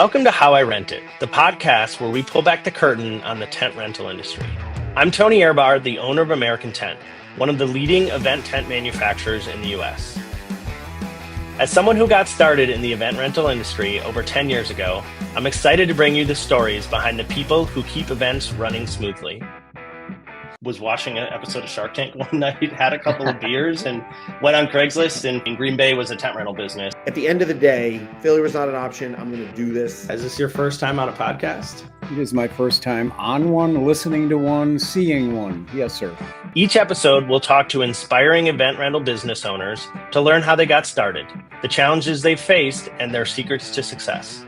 Welcome to How I Rent It, the podcast where we pull back the curtain on the tent rental industry. I'm Tony Ehrbar, the owner of American Tent, one of the leading event tent manufacturers in the U.S. As someone who got started in the event rental industry over 10 years ago, I'm excited to bring you the stories behind the people who keep events running smoothly. Was watching an episode of Shark Tank one night, had a couple of beers, and went on Craigslist, and in Green Bay was a tent rental business. At the end of the day, failure was not an option. I'm going to do this. Is this your first time on a podcast? It is my first time on one, listening to one, seeing one. Yes, sir. Each episode, we'll talk to inspiring event rental business owners to learn how they got started, the challenges they've faced, and their secrets to success.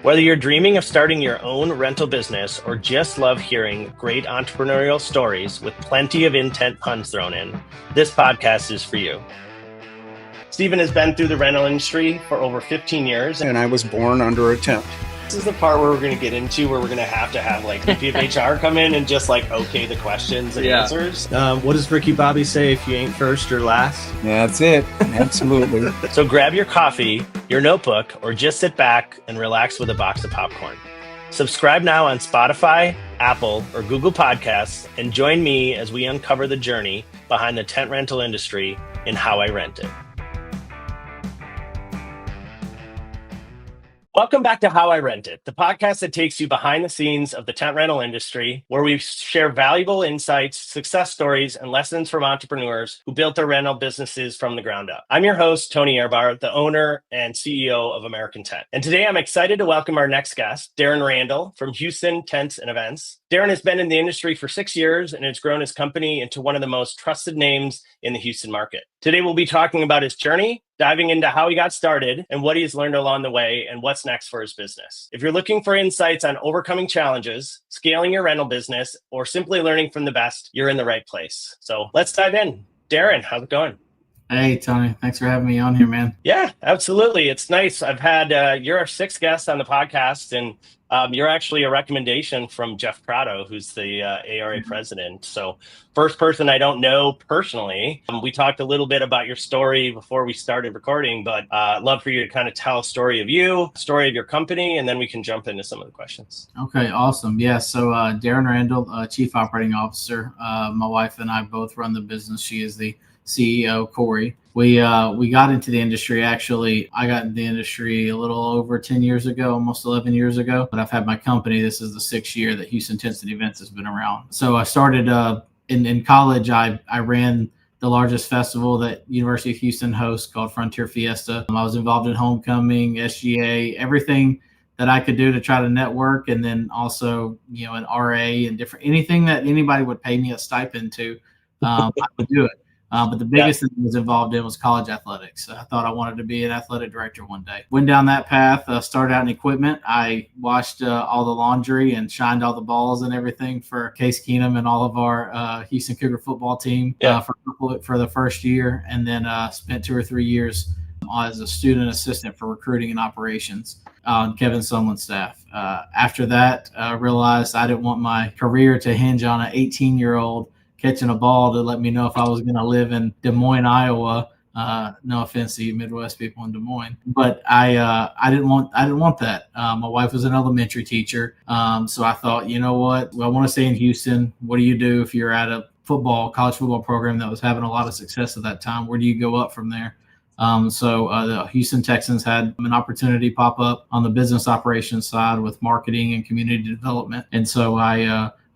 Whether you're dreaming of starting your own rental business or just love hearing great entrepreneurial stories with plenty of intent puns thrown in, this podcast is for you. Stephen has been through the rental industry for over 15 years. And I was born under a tent. This is the part where we're going to get into where we're going to have like VP of HR come in and just like okay the questions and answers. What does Ricky Bobby say? If you ain't first, you're last. That's it. Absolutely. So grab your coffee, your notebook, or just sit back and relax with a box of popcorn. Subscribe now on Spotify, Apple, or Google Podcasts, and join me as we uncover the journey behind the tent rental industry in How I Rent It. Welcome back to How I Rent It, the podcast that takes you behind the scenes of the tent rental industry, where we share valuable insights, success stories, and lessons from entrepreneurs who built their rental businesses from the ground up. I'm your host, Tony Ehrbar, the owner and CEO of American Tent. And today I'm excited to welcome our next guest, Darren Randle from Houston Tents and Events. Darren has been in the industry for 6 years and has grown his company into one of the most trusted names in the Houston market. Today, we'll be talking about his journey, diving into how he got started and what he's learned along the way and what's next for his business. If you're looking for insights on overcoming challenges, scaling your rental business, or simply learning from the best, you're in the right place. So let's dive in. Darren, how's it going? Hey, Tony. Thanks for having me on here, man. Yeah, absolutely. It's nice. I've had, you're our sixth guest on the podcast, and you're actually a recommendation from Jeff Prado, who's the ARA president. So first person I don't know personally. We talked a little bit about your story before we started recording, but I'd love for you to kind of tell a story of you, story of your company, and then we can jump into some of the questions. Okay, awesome. Yeah, so Darren Randle, Chief Operating Officer. My wife and I both run the business. She is the CEO, Corey. We got into the industry, actually. I got into the industry a little over 10 years ago, almost 11 years ago. But I've had my company. This is the 6th year that Houston Tents and Events has been around. So I started in college. I ran the largest festival that University of Houston hosts called Frontier Fiesta. I was involved in homecoming, SGA, everything that I could do to try to network. And then also, an RA and anything that anybody would pay me a stipend to, I would do it. But the biggest thing I was involved in was college athletics. I thought I wanted to be an athletic director one day. Went down that path, started out in equipment. I washed all the laundry and shined all the balls and everything for Case Keenum and all of our Houston Cougar football team for the first year, and then spent 2 or 3 years as a student assistant for recruiting and operations on Kevin Sumlin's staff. After that, I realized I didn't want my career to hinge on an 18-year-old catching a ball to let me know if I was going to live in Des Moines, Iowa. No offense to you Midwest people in Des Moines, but I didn't want that. My wife was an elementary teacher, so I thought, you know what? Well, I want to stay in Houston. What do you do if you're at a college football program that was having a lot of success at that time? Where do you go up from there? So the Houston Texans had an opportunity pop up on the business operations side with marketing and community development, and so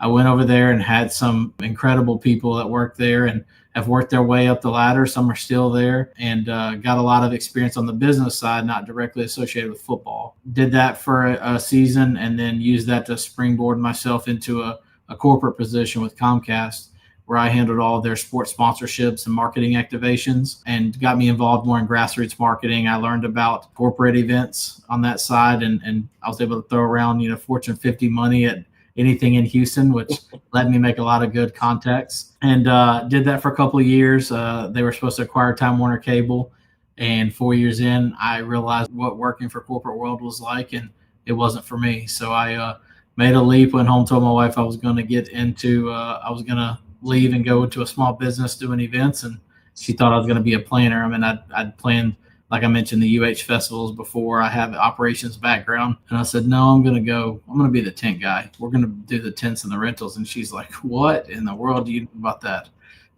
I went over there and had some incredible people that worked there and have worked their way up the ladder. Some are still there, and got a lot of experience on the business side, not directly associated with football. Did that for a season and then used that to springboard myself into a corporate position with Comcast, where I handled all of their sports sponsorships and marketing activations and got me involved more in grassroots marketing. I learned about corporate events on that side, and I was able to throw around, Fortune 50 money at anything in Houston, which let me make a lot of good contacts, and did that for a couple of years. They were supposed to acquire Time Warner Cable, and 4 years in, I realized what working for corporate world was like, and it wasn't for me. So I made a leap, went home, told my wife I was going to leave and go into a small business doing events, and she thought I was going to be a planner. I mean, I'd planned like I mentioned, the UH festivals before. I have operations background. And I said, no, I'm going to be the tent guy. We're going to do the tents and the rentals. And she's like, what in the world do you know about that?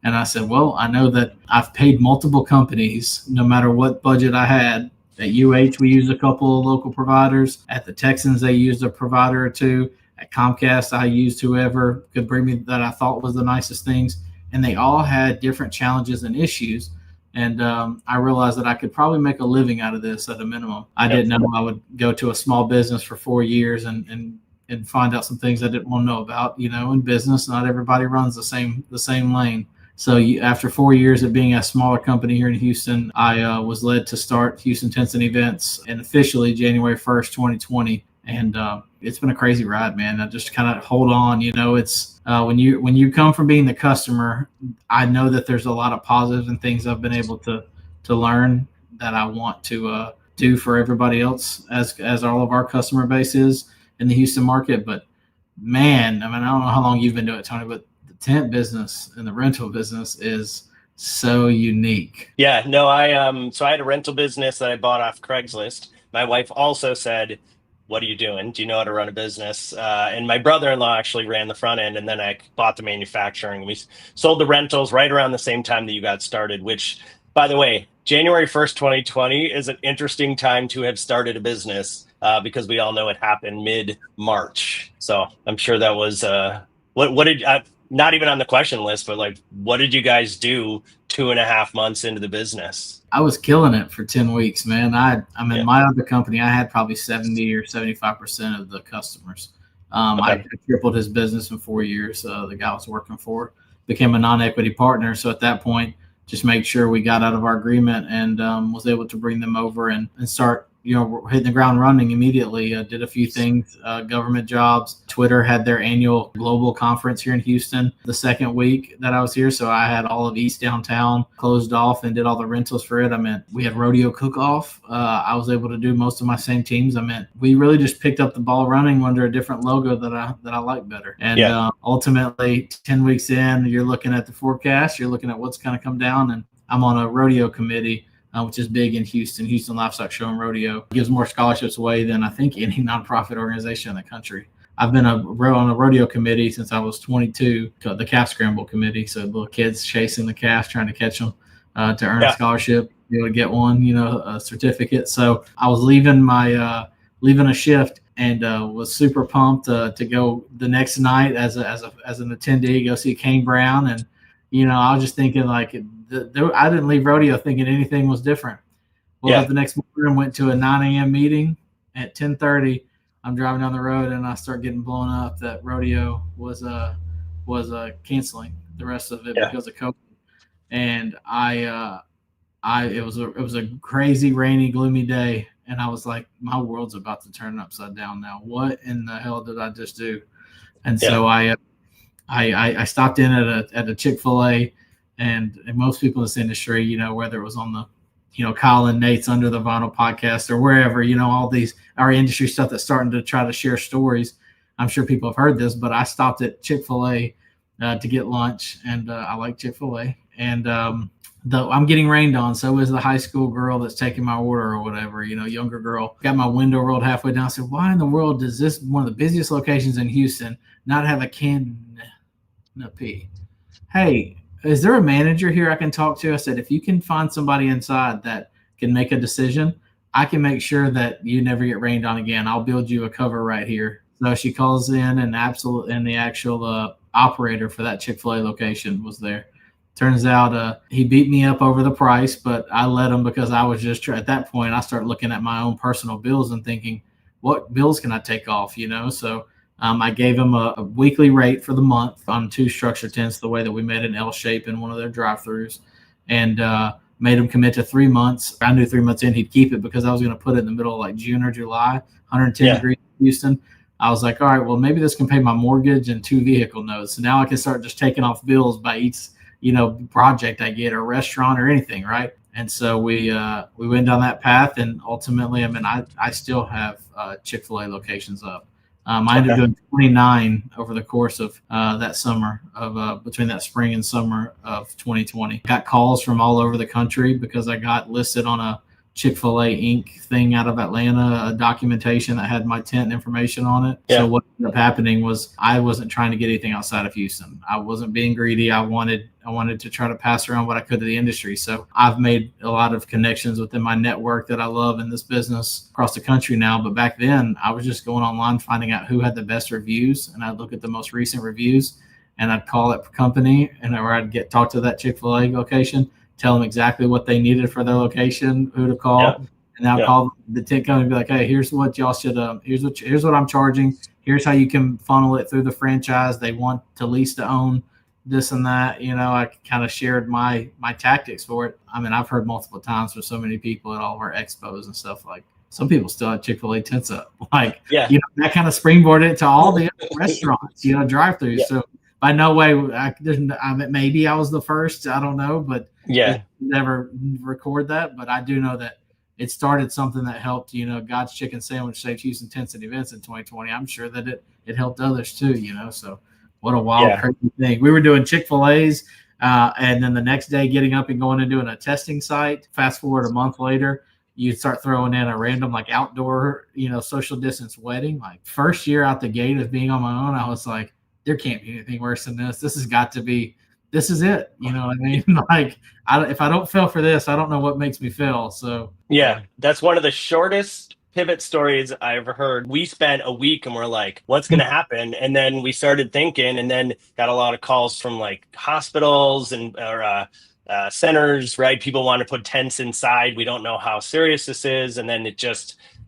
And I said, well, I know that I've paid multiple companies, no matter what budget I had. At UH, we used a couple of local providers. At the Texans, they used a provider or two. At Comcast, I used whoever could bring me that I thought was the nicest things. And they all had different challenges and issues. And I realized that I could probably make a living out of this at a minimum. I didn't know I would go to a small business for 4 years and find out some things I didn't want to know about. In business, not everybody runs the same lane. So after 4 years of being a smaller company here in Houston, I was led to start Houston Tents and Events, and officially January 1st, 2020. And it's been a crazy ride, man. I just kind of hold on. It's when you come from being the customer, I know that there's a lot of positives and things I've been able to learn that I want to do for everybody else as all of our customer base is in the Houston market. But man, I don't know how long you've been doing it, Tony, but tent business and the rental business is so unique. Yeah, no, so I had a rental business that I bought off Craigslist. My wife also said, what are you doing? Do you know how to run a business? And my brother-in-law actually ran the front end, and then I bought the manufacturing. We sold the rentals right around the same time that you got started, which, by the way, January 1st, 2020 is an interesting time to have started a business because we all know it happened mid-March. So I'm sure that was, what did, not even on the question list, but like, what did you guys do 2.5 months into the business? I was killing it for 10 weeks, man. My other company, I had probably 70 or 75% of the customers. I tripled his business in 4 years. The guy I was working for became a non-equity partner. So at that point, just made sure we got out of our agreement and was able to bring them over and start hitting the ground running immediately. Did a few things, government jobs. Twitter had their annual global conference here in Houston the second week that I was here. So I had all of East Downtown closed off and did all the rentals for it. We had rodeo cook-off. I was able to do most of my same teams. We really just picked up the ball running under a different logo that I like better. And ultimately, 10 weeks in, you're looking at the forecast. You're looking at what's going to come down. And I'm on a rodeo committee, which is big in Houston Livestock Show and Rodeo. It gives more scholarships away than I think any nonprofit organization in the country. I've been on a rodeo committee since I was 22, the calf scramble committee. So little kids chasing the calves, trying to catch them to earn a scholarship, be able to get one, a certificate. So I was leaving a shift and was super pumped to go the next night as an attendee, go see Kane Brown. And, I was just thinking like, I didn't leave rodeo thinking anything was different. Well, the next morning went to a 9 a.m. meeting. At 10:30, I'm driving down the road and I start getting blown up that rodeo was canceling the rest of it because of COVID. And it was a crazy, rainy, gloomy day, and I was like, my world's about to turn upside down now. What in the hell did I just do? And so I stopped in at a Chick-fil-A. And most people in this industry, whether it was on the, Kyle and Nate's Under the Vinyl podcast or wherever, all these, our industry stuff that's starting to try to share stories. I'm sure people have heard this, but I stopped at Chick-fil-A to get lunch, and I like Chick-fil-A. And I'm getting rained on. So is the high school girl that's taking my order or whatever, younger girl. Got my window rolled halfway down. I said, why in the world does this, one of the busiest locations in Houston, not have a canopy? Hey, is there a manager here I can talk to? I said, if you can find somebody inside that can make a decision, I can make sure that you never get rained on again. I'll build you a cover right here. So she calls in, and the actual operator for that Chick-fil-A location was there. Turns out he beat me up over the price, but I let him because I was just at that point, I started looking at my own personal bills and thinking, what bills can I take off, So I gave him a weekly rate for the month on 2 structure tents, the way that we made an L shape in one of their drive-throughs, and made him commit to 3 months. I knew 3 months in he'd keep it because I was going to put it in the middle of like June or July, 110 degrees in Houston. I was like, all right, well, maybe this can pay my mortgage and 2 vehicle notes. So now I can start just taking off bills by each, project I get or restaurant or anything, right? And so we went down that path, and ultimately, I still have Chick-fil-A locations up. I ended up doing 29 over the course of that summer of between that spring and summer of 2020. Got calls from all over the country because I got listed on Chick-fil-A Inc. thing out of Atlanta, a documentation that had my tent information on it. Yeah. So what ended up happening was I wasn't trying to get anything outside of Houston. I wasn't being greedy. I wanted to try to pass around what I could to the industry. So I've made a lot of connections within my network that I love in this business across the country now. But back then I was just going online, finding out who had the best reviews, and I'd look at the most recent reviews and I'd call that company, and or I'd talk to that Chick-fil-A location, tell them exactly what they needed for their location, who to call, and I'll call the tent company and be like, hey, here's what y'all should, here's what I'm charging. Here's how you can funnel it through the franchise. They want to lease to own this and that. I kind of shared my tactics for it. I mean, I've heard multiple times from so many people at all of our expos and stuff, like some people still have Chick-fil-A tents up, like, that kind of springboarded to all the other restaurants, drive-throughs. Yeah. So by no way, maybe I was the first. I don't know, but never record that. But I do know that it started something that helped. God's Chicken Sandwich saved Houston tents and events in 2020. I'm sure that it helped others too. So what a wild, crazy thing. We were doing Chick-fil-A's, and then the next day getting up and going and doing a testing site. Fast forward a month later, you start throwing in a random like outdoor, social distance wedding. Like first year out the gate of being on my own, I was like, there can't be anything worse than this. This has got to be, this is it. You know what I mean? Like, if I don't fail for this, I don't know what makes me fail. So yeah, that's one of the shortest pivot stories I ever heard. We spent a week and we're like, what's going to happen? And then we started thinking, and then got a lot of calls from like hospitals and centers, right? People want to put tents inside. We don't know how serious this is. And then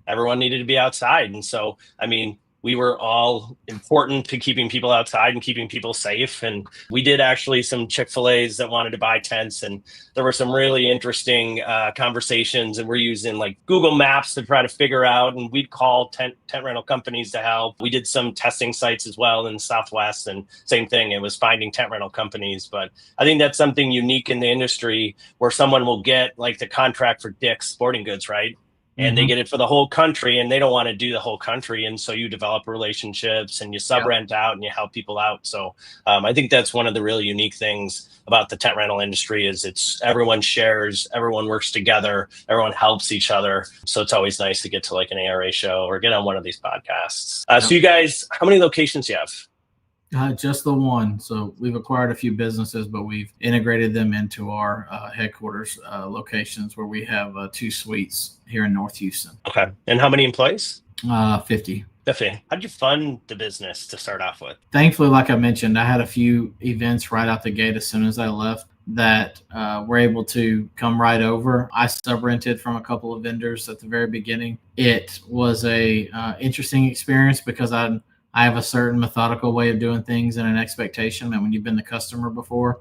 everyone needed to be outside. And so, I mean, we were all important to keeping people outside and keeping people safe. And we did actually some Chick-fil-A's that wanted to buy tents. And there were some really interesting conversations. And we're using like Google Maps to try to figure out. And we'd call tent rental companies to help. We did some testing sites as well in the Southwest. And same thing, it was finding tent rental companies. But I think that's something unique in the industry where someone will get like the contract for Dick's Sporting Goods, right? And they get it for the whole country, and they don't want to do the whole country. And so you develop relationships and you sub-rent out and you help people out. So I think that's one of the really unique things about the tent rental industry is everyone shares, everyone works together, everyone helps each other. So it's always nice to get to like an ARA show or get on one of these podcasts. So you guys, how many locations do you have? Just the one. So we've acquired a few businesses, but we've integrated them into our headquarters locations where we have 2 suites here in North Houston. Okay. And how many employees? 50. 50. How did you fund the business to start off with? Thankfully, like I mentioned, I had a few events right out the gate as soon as I left that were able to come right over. I sub-rented from a couple of vendors at the very beginning. It was a interesting experience because I have a certain methodical way of doing things and an expectation. And when you've been the customer before,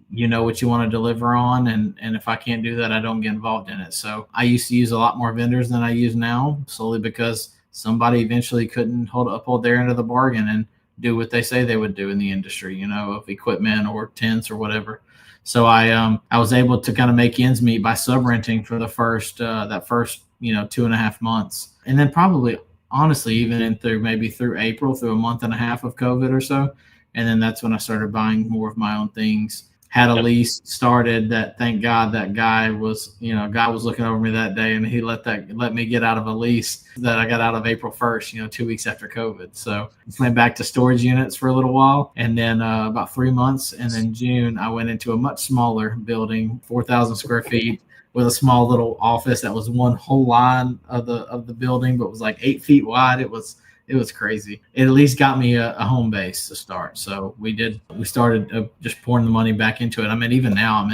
you know what you want to deliver on. And if I can't do that, I don't get involved in it. So I used to use a lot more vendors than I use now, solely because somebody eventually couldn't uphold their end of the bargain and do what they say they would do in the industry, of equipment or tents or whatever. So I was able to kind of make ends meet by sub-renting for the first 2.5 months. And then probably honestly, even through April, through a month and a half of COVID or so. And then that's when I started buying more of my own things. Had a lease started that, thank God, that guy was looking over me that day, and he let me get out of a lease that I got out of April 1st, 2 weeks after COVID. So went back to storage units for a little while, and then about 3 months. And then June, I went into a much smaller building, 4,000 square feet, with a small little office that was one whole line of the building, but was like 8 feet wide. It was crazy. It at least got me a home base to start. So we started just pouring the money back into it. I mean, even now,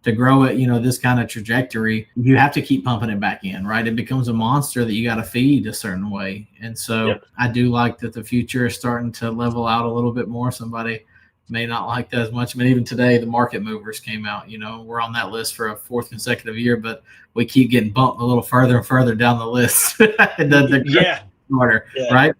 to grow it, this kind of trajectory, you have to keep pumping it back in, right? It becomes a monster that you got to feed a certain way. And so I do like that the future is starting to level out a little bit more. Somebody may not like that as much. I mean, even today, the market movers came out. We're on that list for a 4th consecutive year, but we keep getting bumped a little further and further down the list. Smarter, right?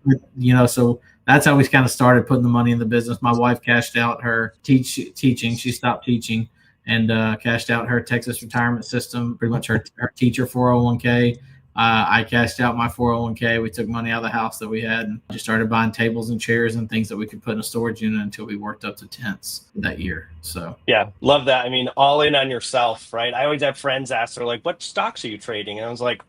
So that's how we kind of started putting the money in the business. My wife cashed out her teaching. She stopped teaching and cashed out her Texas retirement system, pretty much her teacher 401k. I cashed out my 401k. We took money out of the house that we had and just started buying tables and chairs and things that we could put in a storage unit until we worked up to tents that year. So Yeah, love that. I mean, all in on yourself, right? I always have friends ask, they're like, "What stocks are you trading?" And I was like,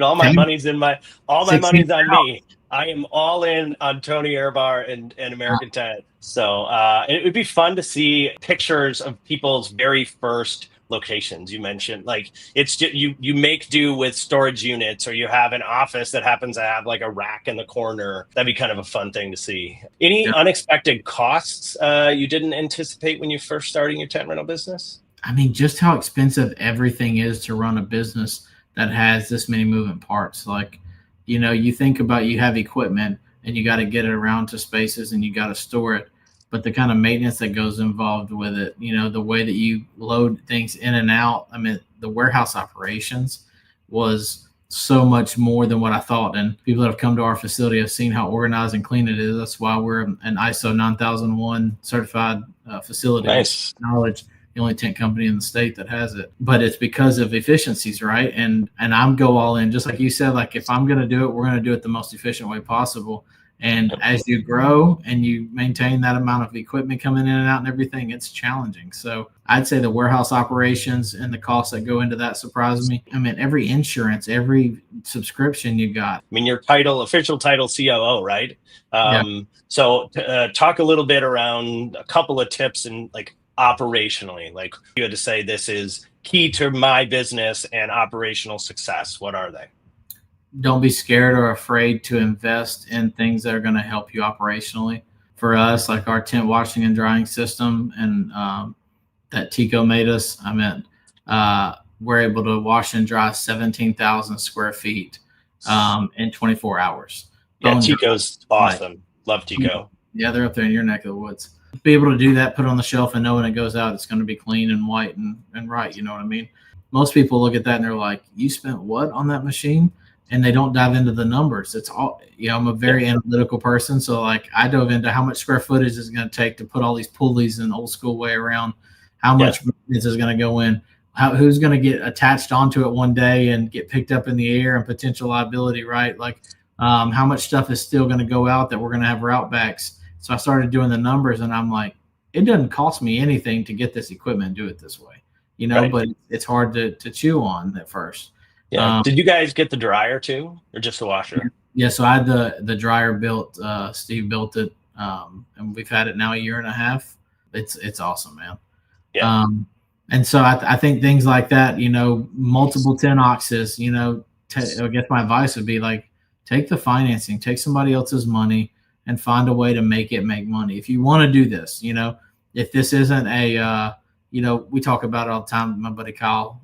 all my same, money's all my 16 money's on me. I am all in on Tony Airbar and American Tent. So it would be fun to see pictures of people's very first locations. You mentioned like it's just, you make do with storage units, or you have an office that happens to have like a rack in the corner. That'd be kind of a fun thing to see. Any unexpected costs you didn't anticipate when you first starting your tent rental business? I mean, just how expensive everything is to run a business that has this many moving parts. Like, you think about, you have equipment and you got to get it around to spaces and you got to store it. But the kind of maintenance that goes involved with it, the way that you load things in and out. I mean, the warehouse operations was so much more than what I thought. And people that have come to our facility have seen how organized and clean it is. That's why we're an ISO 9001 certified facility. Nice. Knowledge. The only tent company in the state that has it, but it's because of efficiencies, right? And I'm go all in, just like you said. Like, if I'm going to do it, we're going to do it the most efficient way possible. And as you grow and you maintain that amount of equipment coming in and out and everything, it's challenging. So I'd say the warehouse operations and the costs that go into that surprise me. I mean, every insurance, every subscription you got. I mean, your official title, COO, right? Yeah. So talk a little bit around a couple of tips and like operationally, like you had to say, this is key to my business and operational success. What are they? Don't be scared or afraid to invest in things that are going to help you operationally. For us, like our tent washing and drying system and that Tico made us, we're able to wash and dry 17,000 square feet in 24 hours. Yeah, Tico's awesome. Love Tico. Yeah, they're up there in your neck of the woods. Be able to do that, put it on the shelf, and know when it goes out, it's going to be clean and white and right. You know what I mean? Most people look at that and they're like, "You spent what on that machine?" And they don't dive into the numbers. It's all, I'm a very analytical person. So like I dove into how much square footage is going to take to put all these pulleys in the old school way around, how much is going to go in, who's going to get attached onto it one day and get picked up in the air and potential liability, right? Like how much stuff is still going to go out that we're going to have route backs. So I started doing the numbers and I'm like, it doesn't cost me anything to get this equipment and do it this way, but it's hard to chew on at first. Yeah. Did you guys get the dryer too, or just the washer? Yeah. So I had the dryer built. Steve built it, and we've had it now a year and a half. It's awesome, man. Yeah. And so I think things like that, multiple 10 oxes. I guess my advice would be like, take the financing, take somebody else's money, and find a way to make money. If you want to do this, if this isn't a, we talk about it all the time. My buddy Kyle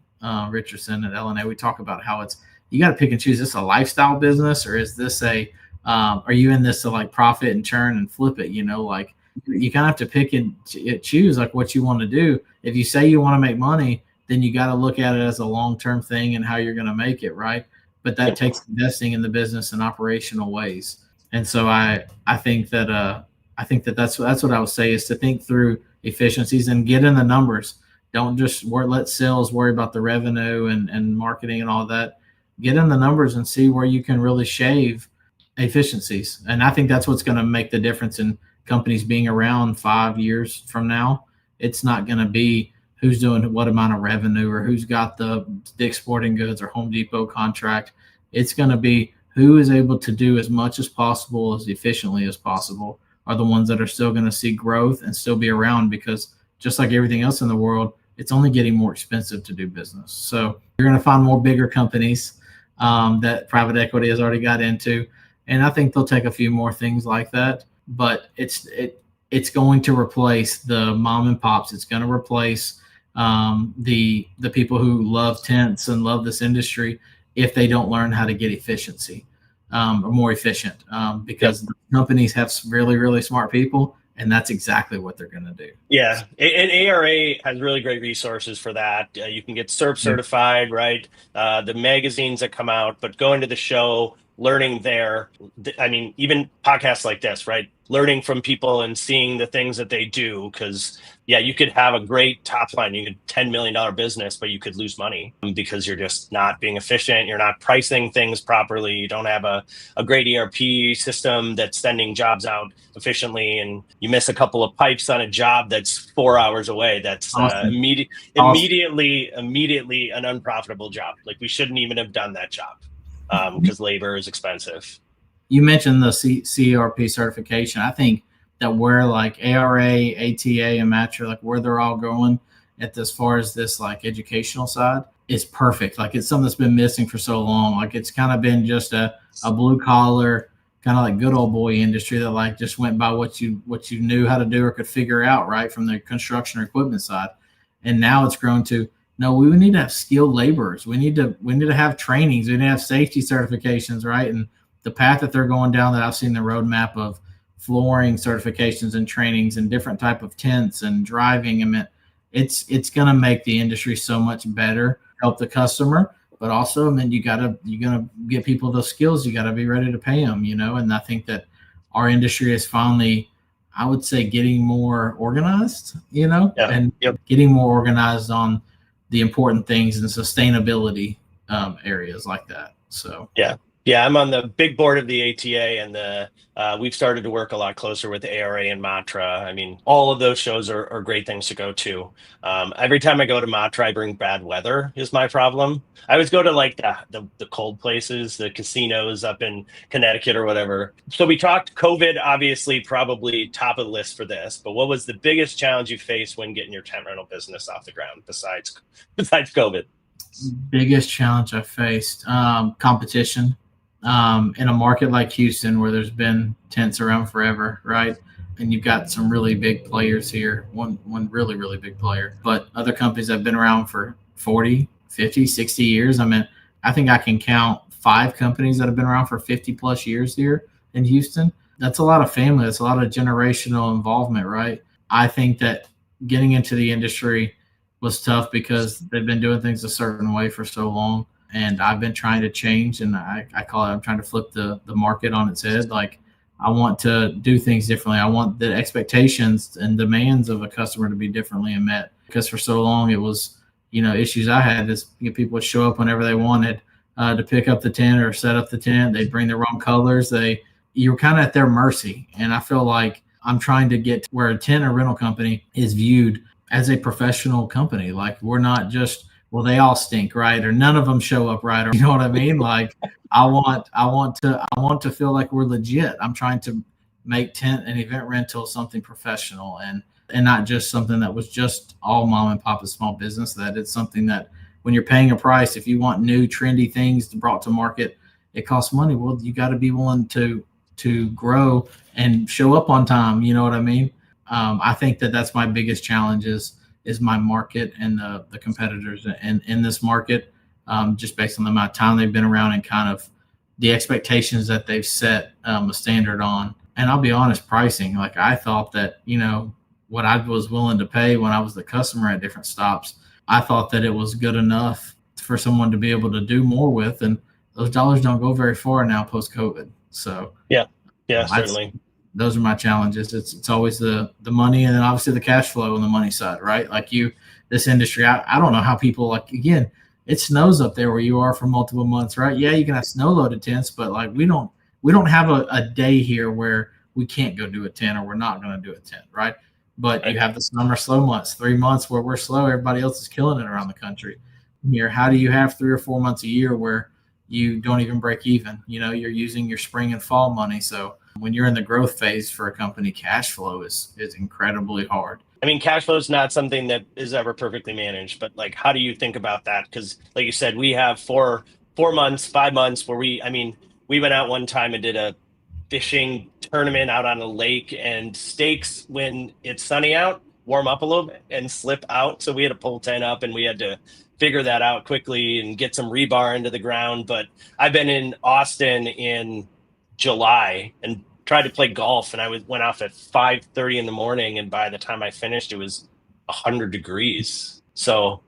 Richardson at LNA, we talk about how you got to pick and choose. Is this a lifestyle business, or is this are you in this to like profit and churn and flip it? Like you kind of have to pick and choose like what you want to do. If you say you want to make money, then you got to look at it as a long-term thing and how you're going to make it, right? But that takes investing in the business in operational ways. And so I think that's what I would say, is to think through efficiencies and get in the numbers. Don't just let sales worry about the revenue and marketing and all that. Get in the numbers and see where you can really shave efficiencies. And I think that's what's going to make the difference in companies being around 5 years from now. It's not going to be who's doing what amount of revenue or who's got the Dick's Sporting Goods or Home Depot contract. It's going to be who is able to do as much as possible, as efficiently as possible, are the ones that are still going to see growth and still be around, because just like everything else in the world, it's only getting more expensive to do business. So you're going to find more bigger companies that private equity has already got into. And I think they'll take a few more things like that, but it's going to replace the mom and pops. It's going to replace the people who love tents and love this industry if they don't learn how to get efficiency or more efficient, because the companies have really, really smart people. And that's exactly what they're going to do. Yeah. And ARA has really great resources for that. You can get CERP certified, right? The magazines that come out, but going to the show, learning there. I mean, even podcasts like this, right? learning from people and seeing the things that they do. Because yeah, you could have a great top line, you could $10 million business, but you could lose money because you're just not being efficient. You're not pricing things properly. You don't have a great ERP system that's sending jobs out efficiently, and you miss a couple of pipes on a job that's 4 hours away. That's Awesome. immediately an unprofitable job. Like, we shouldn't even have done that job because labor is expensive. You mentioned the CRP certification. I think that where like ARA, ATA, and Matra, like where they're all going as far as this like educational side is perfect. Like, it's something that's been missing for so long. Like, it's kind of been just a blue collar, kind of like good old boy industry that like just went by what you knew how to do or could figure out, right, from the construction or equipment side. And now it's grown to, no, we need to have skilled laborers. We need to have trainings. We need to have safety certifications, right? And the path that they're going down, that I've seen the roadmap of flooring certifications and trainings and different type of tents and driving. I mean, it's going to make the industry so much better, help the customer, but also, I mean, you're going to get people those skills. You got to be ready to pay them, and I think that our industry is finally, I would say, getting more organized, and getting more organized on the important things and sustainability areas like that. So, yeah, I'm on the big board of the ATA, and we've started to work a lot closer with ARA and Matra. I mean, all of those shows are great things to go to. Every time I go to Matra, I bring bad weather is my problem. I always go to like the cold places, the casinos up in Connecticut or whatever. So we talked COVID, obviously, probably top of the list for this. But what was the biggest challenge you faced when getting your tent rental business off the ground besides COVID? Biggest challenge I faced, competition. In a market like Houston, where there's been tents around forever, right? And you've got some really big players here, one really, really big player, but other companies that have been around for 40, 50, 60 years. I mean, I think I can count 5 companies that have been around for 50 plus years here in Houston. That's a lot of family. That's a lot of generational involvement, right? I think that getting into the industry was tough because they've been doing things a certain way for so long. And I've been trying to change, and I call it, I'm trying to flip the market on its head. Like, I want to do things differently. I want the expectations and demands of a customer to be differently met, because for so long it was, issues I had is people would show up whenever they wanted to pick up the tent or set up the tent. They'd bring the wrong colors. You were kind of at their mercy. And I feel like I'm trying to get to where a tent or rental company is viewed as a professional company. Like, we're not just, well, they all stink, right? Or none of them show up right. Or, you know what I mean? Like, I want to feel like we're legit. I'm trying to make tent and event rental something professional and not just something that was just all mom and pop, a small business. That it's something that when you're paying a price, if you want new trendy things brought to market, it costs money. Well, you got to be willing to grow and show up on time. You know what I mean? I think that's my biggest challenge is my market and the competitors in this market, just based on the amount of time they've been around and kind of the expectations that they've set a standard on. And I'll be honest, pricing, like, I thought that, what I was willing to pay when I was the customer at different stops, I thought that it was good enough for someone to be able to do more with. And those dollars don't go very far now post-COVID. So yeah, certainly. Those are my challenges. It's always the money, and then obviously the cash flow on the money side, right? Like, this industry, I don't know how people, like, again, it snows up there where you are for multiple months, right? Yeah, you can have snow loaded tents, but like, we don't have a day here where we can't go do a tent, or we're not going to do a tent, right? But you have the summer slow months, 3 months where we're slow. Everybody else is killing it around the country. Here, how do you have 3 or 4 months a year where you don't even break even? You're using your spring and fall money. So when you're in the growth phase for a company, cash flow is incredibly hard. I mean, cash flow is not something that is ever perfectly managed, but like, how do you think about that? Because like you said, we have 4 months, 5 months where we went out one time and did a fishing tournament out on a lake, and stakes, when it's sunny out, warm up a little bit and slip out. So we had to pull tent up, and we had to figure that out quickly and get some rebar into the ground. But I've been in Austin in July and tried to play golf, and I went off at 5:30 in the morning, and by the time I finished, it was 100 degrees. So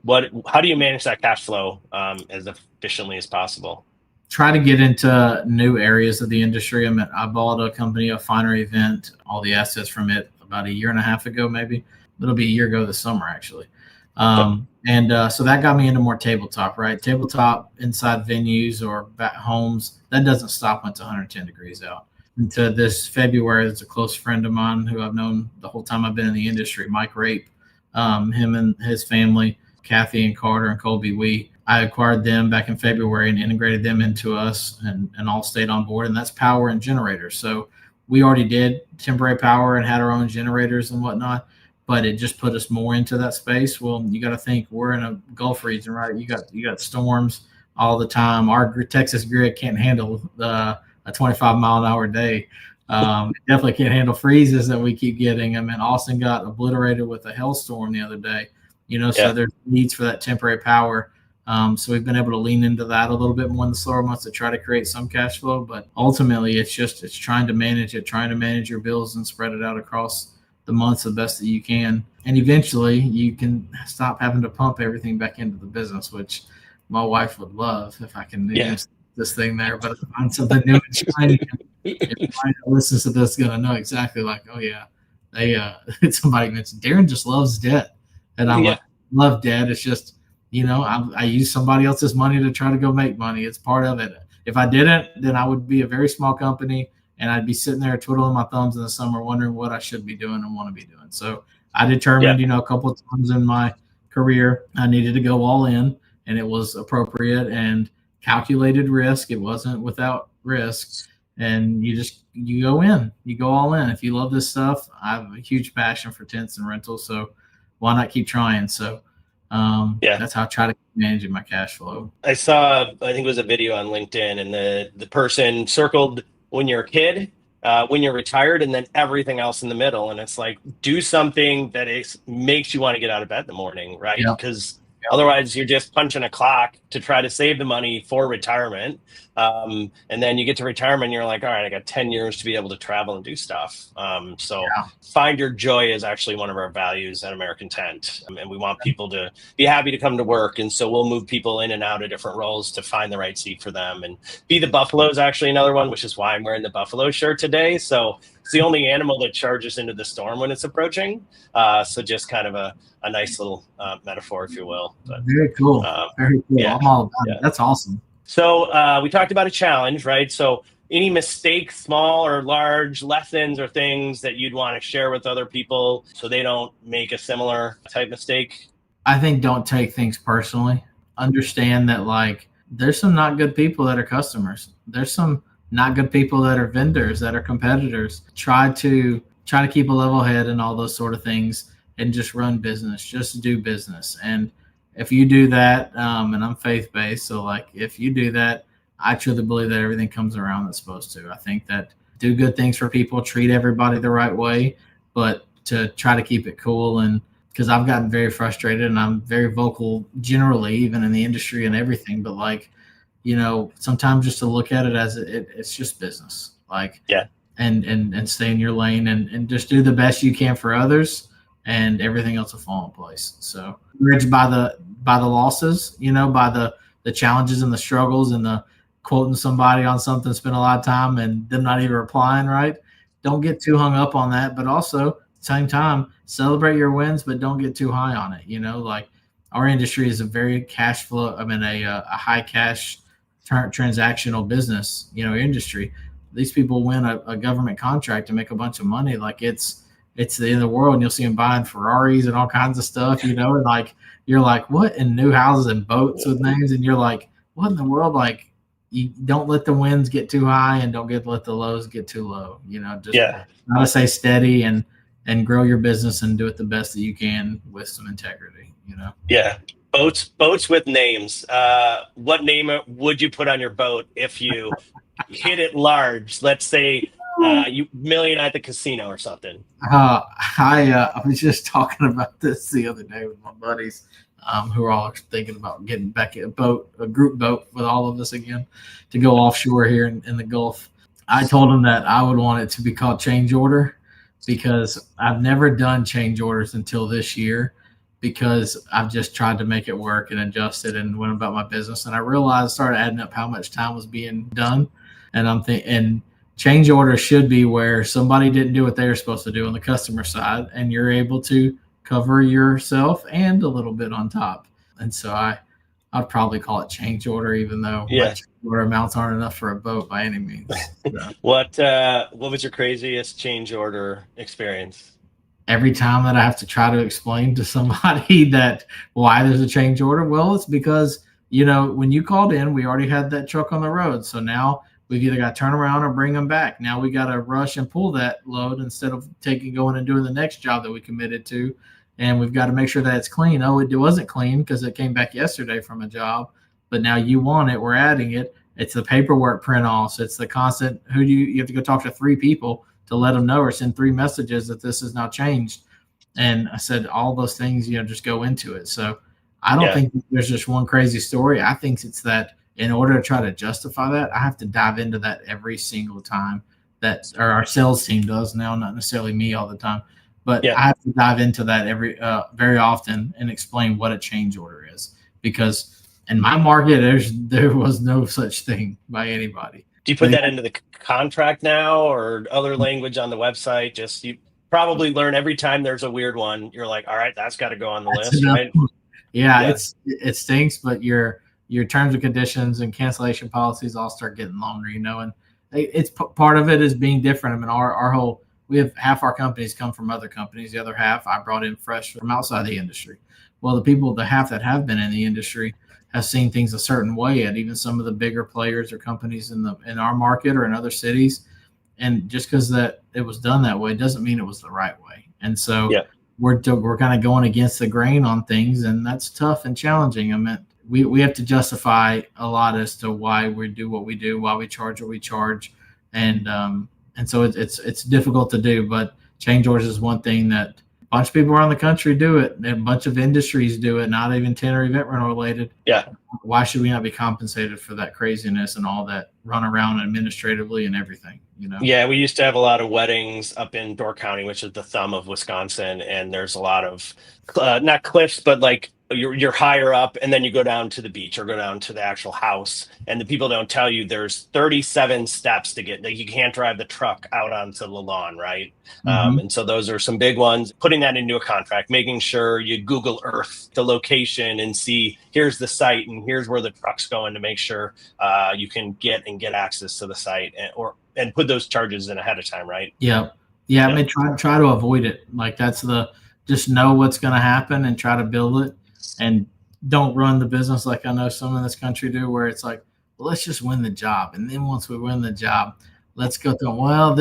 how do you manage that cash flow as efficiently as possible? try to get into new areas of the industry. I bought a company, a Finer Event, all the assets from it about a year and a half ago, maybe. It'll be a year ago this summer, actually. So that got me into more tabletop, right? Tabletop inside venues or back homes. That doesn't stop when it's 110 degrees out. Into this February, there's a close friend of mine who I've known the whole time I've been in the industry, Mike Rape, him and his family, Kathy and Carter and Colby. I acquired them back in February and integrated them into us and all stayed on board. And that's power and generators. So we already did temporary power and had our own generators and whatnot, but it just put us more into that space. Well, you got to think we're in a Gulf region, right? You got storms all the time. Our Texas grid can't handle a 25-mile-an-hour day. Definitely can't handle freezes that we keep getting. I mean, Austin got obliterated with a hailstorm the other day, so there's needs for that temporary power. So we've been able to lean into that a little bit more in the slower months to try to create some cash flow. But ultimately, it's trying to manage it, trying to manage your bills and spread it out across the months the best that you can. And eventually, you can stop having to pump everything back into the business, which my wife would love if I can use this thing there. But if I find something new and shiny, everybody that listens to this is going to know exactly like, oh, yeah, somebody mentioned Darren just loves debt. And I'm like, love debt. It's just, I use somebody else's money to try to go make money. It's part of it. If I didn't, then I would be a very small company and I'd be sitting there twiddling my thumbs in the summer wondering what I should be doing and want to be doing. So I determined, a couple of times in my career, I needed to go all in, and it was appropriate and calculated risk. It wasn't without risk. And you go in, you go all in. If you love this stuff, I have a huge passion for tents and rentals. So why not keep trying? So that's how I try to keep managing my cash flow. I saw, I think it was a video on LinkedIn, and the person circled when you're a kid, when you're retired, and then everything else in the middle. And it's like, do something that makes you want to get out of bed in the morning, right? Because otherwise you're just punching a clock to try to save the money for retirement. And then you get to retirement and you're like, all right, I got 10 years to be able to travel and do stuff. Find your joy is actually one of our values at American Tent. And we want people to be happy to come to work. And so we'll move people in and out of different roles to find the right seat for them. And Be the Buffalo is actually another one, which is why I'm wearing the Buffalo shirt today. So it's the only animal that charges into the storm when it's approaching. So just kind of a nice little metaphor, if you will. But, very cool. Very cool. Yeah, I'm all about it. That's awesome. So we talked about a challenge, right? So any mistakes, small or large, lessons or things that you'd want to share with other people so they don't make a similar type mistake? I think don't take things personally. Understand that there's some not good people that are customers. There's some not good people that are vendors, that are competitors. Try to keep a level head and all those sort of things and just run business, just do business. And if you do that, and I'm faith-based, so if you do that, I truly believe that everything comes around that's supposed to. I think that do good things for people, treat everybody the right way, but to try to keep it cool. And because I've gotten very frustrated and I'm very vocal generally, even in the industry and everything, but sometimes just to look at it as it's just business, and stay in your lane and just do the best you can for others, and everything else will fall in place. So encouraged by the losses, by the challenges and the struggles and the quoting somebody on something, spend a lot of time and them not even replying, right? Don't get too hung up on that, but also at the same time, celebrate your wins, but don't get too high on it. Our industry is a very cash flow, a high cash transactional business, industry. These people win a government contract to make a bunch of money. It's the end of the world, and you'll see them buying Ferraris and all kinds of stuff, and you're like, what? In new houses and boats with names, and you're like, what in the world? You don't let the wins get too high and don't let the lows get too low. Gotta stay steady and grow your business and do it the best that you can with some integrity. Yeah. Boats with names. What name would you put on your boat if you hit it large? Let's say you million at the casino or something. I was just talking about this the other day with my buddies, who are all thinking about getting back a group boat with all of us again to go offshore here in the Gulf. I told them that I would want it to be called change order because I've never done change orders until this year. because I've just tried to make it work and adjust it and went about my business. And I realized, started adding up how much time was being done. And I'm thinking, and change order should be where somebody didn't do what they were supposed to do on the customer side, and you're able to cover yourself and a little bit on top. And so I'd probably call it change order, even though my change order amounts aren't enough for a boat by any means. So, What was your craziest change order experience? every time that I have to try to explain to somebody that why there's a change order, well, it's because, when you called in, we already had that truck on the road. So now we've either got to turn around or bring them back. Now we got to rush and pull that load instead of going and doing the next job that we committed to. And we've got to make sure that it's clean. Oh, it wasn't clean because it came back yesterday from a job, but now you want it. We're adding it. It's the paperwork print offs. It's the constant, you have to go talk to 3 people to let them know or send 3 messages that this is now changed. And I said, all those things, just go into it. So I don't think there's just one crazy story. I think it's that in order to try to justify that, I have to dive into that every single time or our sales team does now, not necessarily me all the time, but I have to dive into that very often and explain what a change order is, because in my market, there was no such thing by anybody. Do you put that into the contract now or other language on the website? Just you probably learn every time there's a weird one. You're like, all right, that's got to go on the list, right? Yeah, it stinks, but your terms and conditions and cancellation policies all start getting longer, and it's part of it is being different. I mean, we have half our companies come from other companies. The other half I brought in fresh from outside the industry. Well, the half that have been in the industry have seen things a certain way at even some of the bigger players or companies in our market or in other cities. And just because that it was done that way doesn't mean it was the right way. And so we're kind of going against the grain on things, and that's tough and challenging. I mean, we have to justify a lot as to why we do what we do, why we charge what we charge. And so it's difficult to do, but change orders is one thing that a bunch of people around the country do it. And a bunch of industries do it, not even tent or event rental related. Yeah. Why should we not be compensated for that craziness and all that run around administratively and everything, Yeah, we used to have a lot of weddings up in Door County, which is the thumb of Wisconsin. And there's a lot of, not cliffs, but like you're higher up, and then you go down to the beach or go down to the actual house, and the people don't tell you there's 37 steps to get, like, you can't drive the truck out onto the lawn, right? And so those are some big ones. Putting that into a contract, making sure you Google Earth the location and see here's the site and here's where the truck's going, to make sure you can get access to the site, and put those charges in ahead of time, right? Yeah. I mean, try to avoid it. Like, just know what's going to happen and try to build it. And don't run the business like I know some in this country do, where it's like, well, let's just win the job. And then once we win the job, let's go through, well,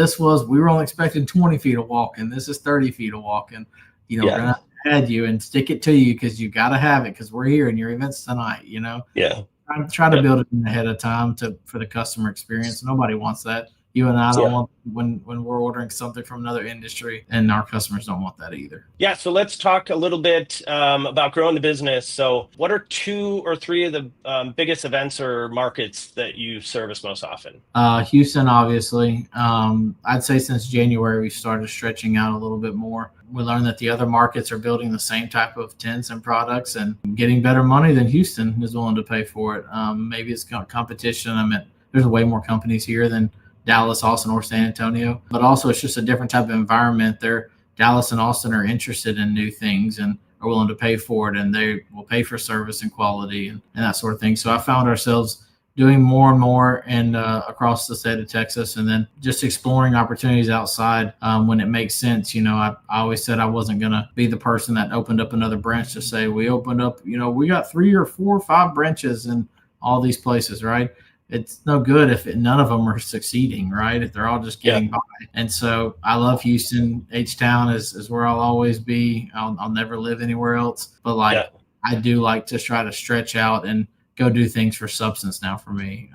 we were only expecting 20 feet of walking. This is 30 feet of walking. We're going to add you and stick it to you because you got to have it because we're here and your event's tonight, Yeah. Try to build it in ahead of time for the customer experience. Nobody wants that. You and I don't want when we're ordering something from another industry, and our customers don't want that either. Yeah. So let's talk a little bit about growing the business. So what are 2 or 3 of the biggest events or markets that you service most often? Houston, obviously. I'd say since January, we started stretching out a little bit more. We learned that the other markets are building the same type of tents and products and getting better money than Houston is willing to pay for it. Maybe it's competition. I mean, there's way more companies here than Dallas, Austin, or San Antonio, but also it's just a different type of environment. Dallas and Austin are interested in new things and are willing to pay for it, and they will pay for service and quality and that sort of thing. So I found ourselves doing more and more and across the state of Texas, and then just exploring opportunities outside when it makes sense. I always said I wasn't going to be the person that opened up another branch to say we opened up, we got 3 or 4 or 5 branches in all these places, right? It's no good if none of them are succeeding, right? If they're all just getting by. And so I love Houston. H-Town is where I'll always be. I'll never live anywhere else. But I do like to try to stretch out and go do things for substance now for me.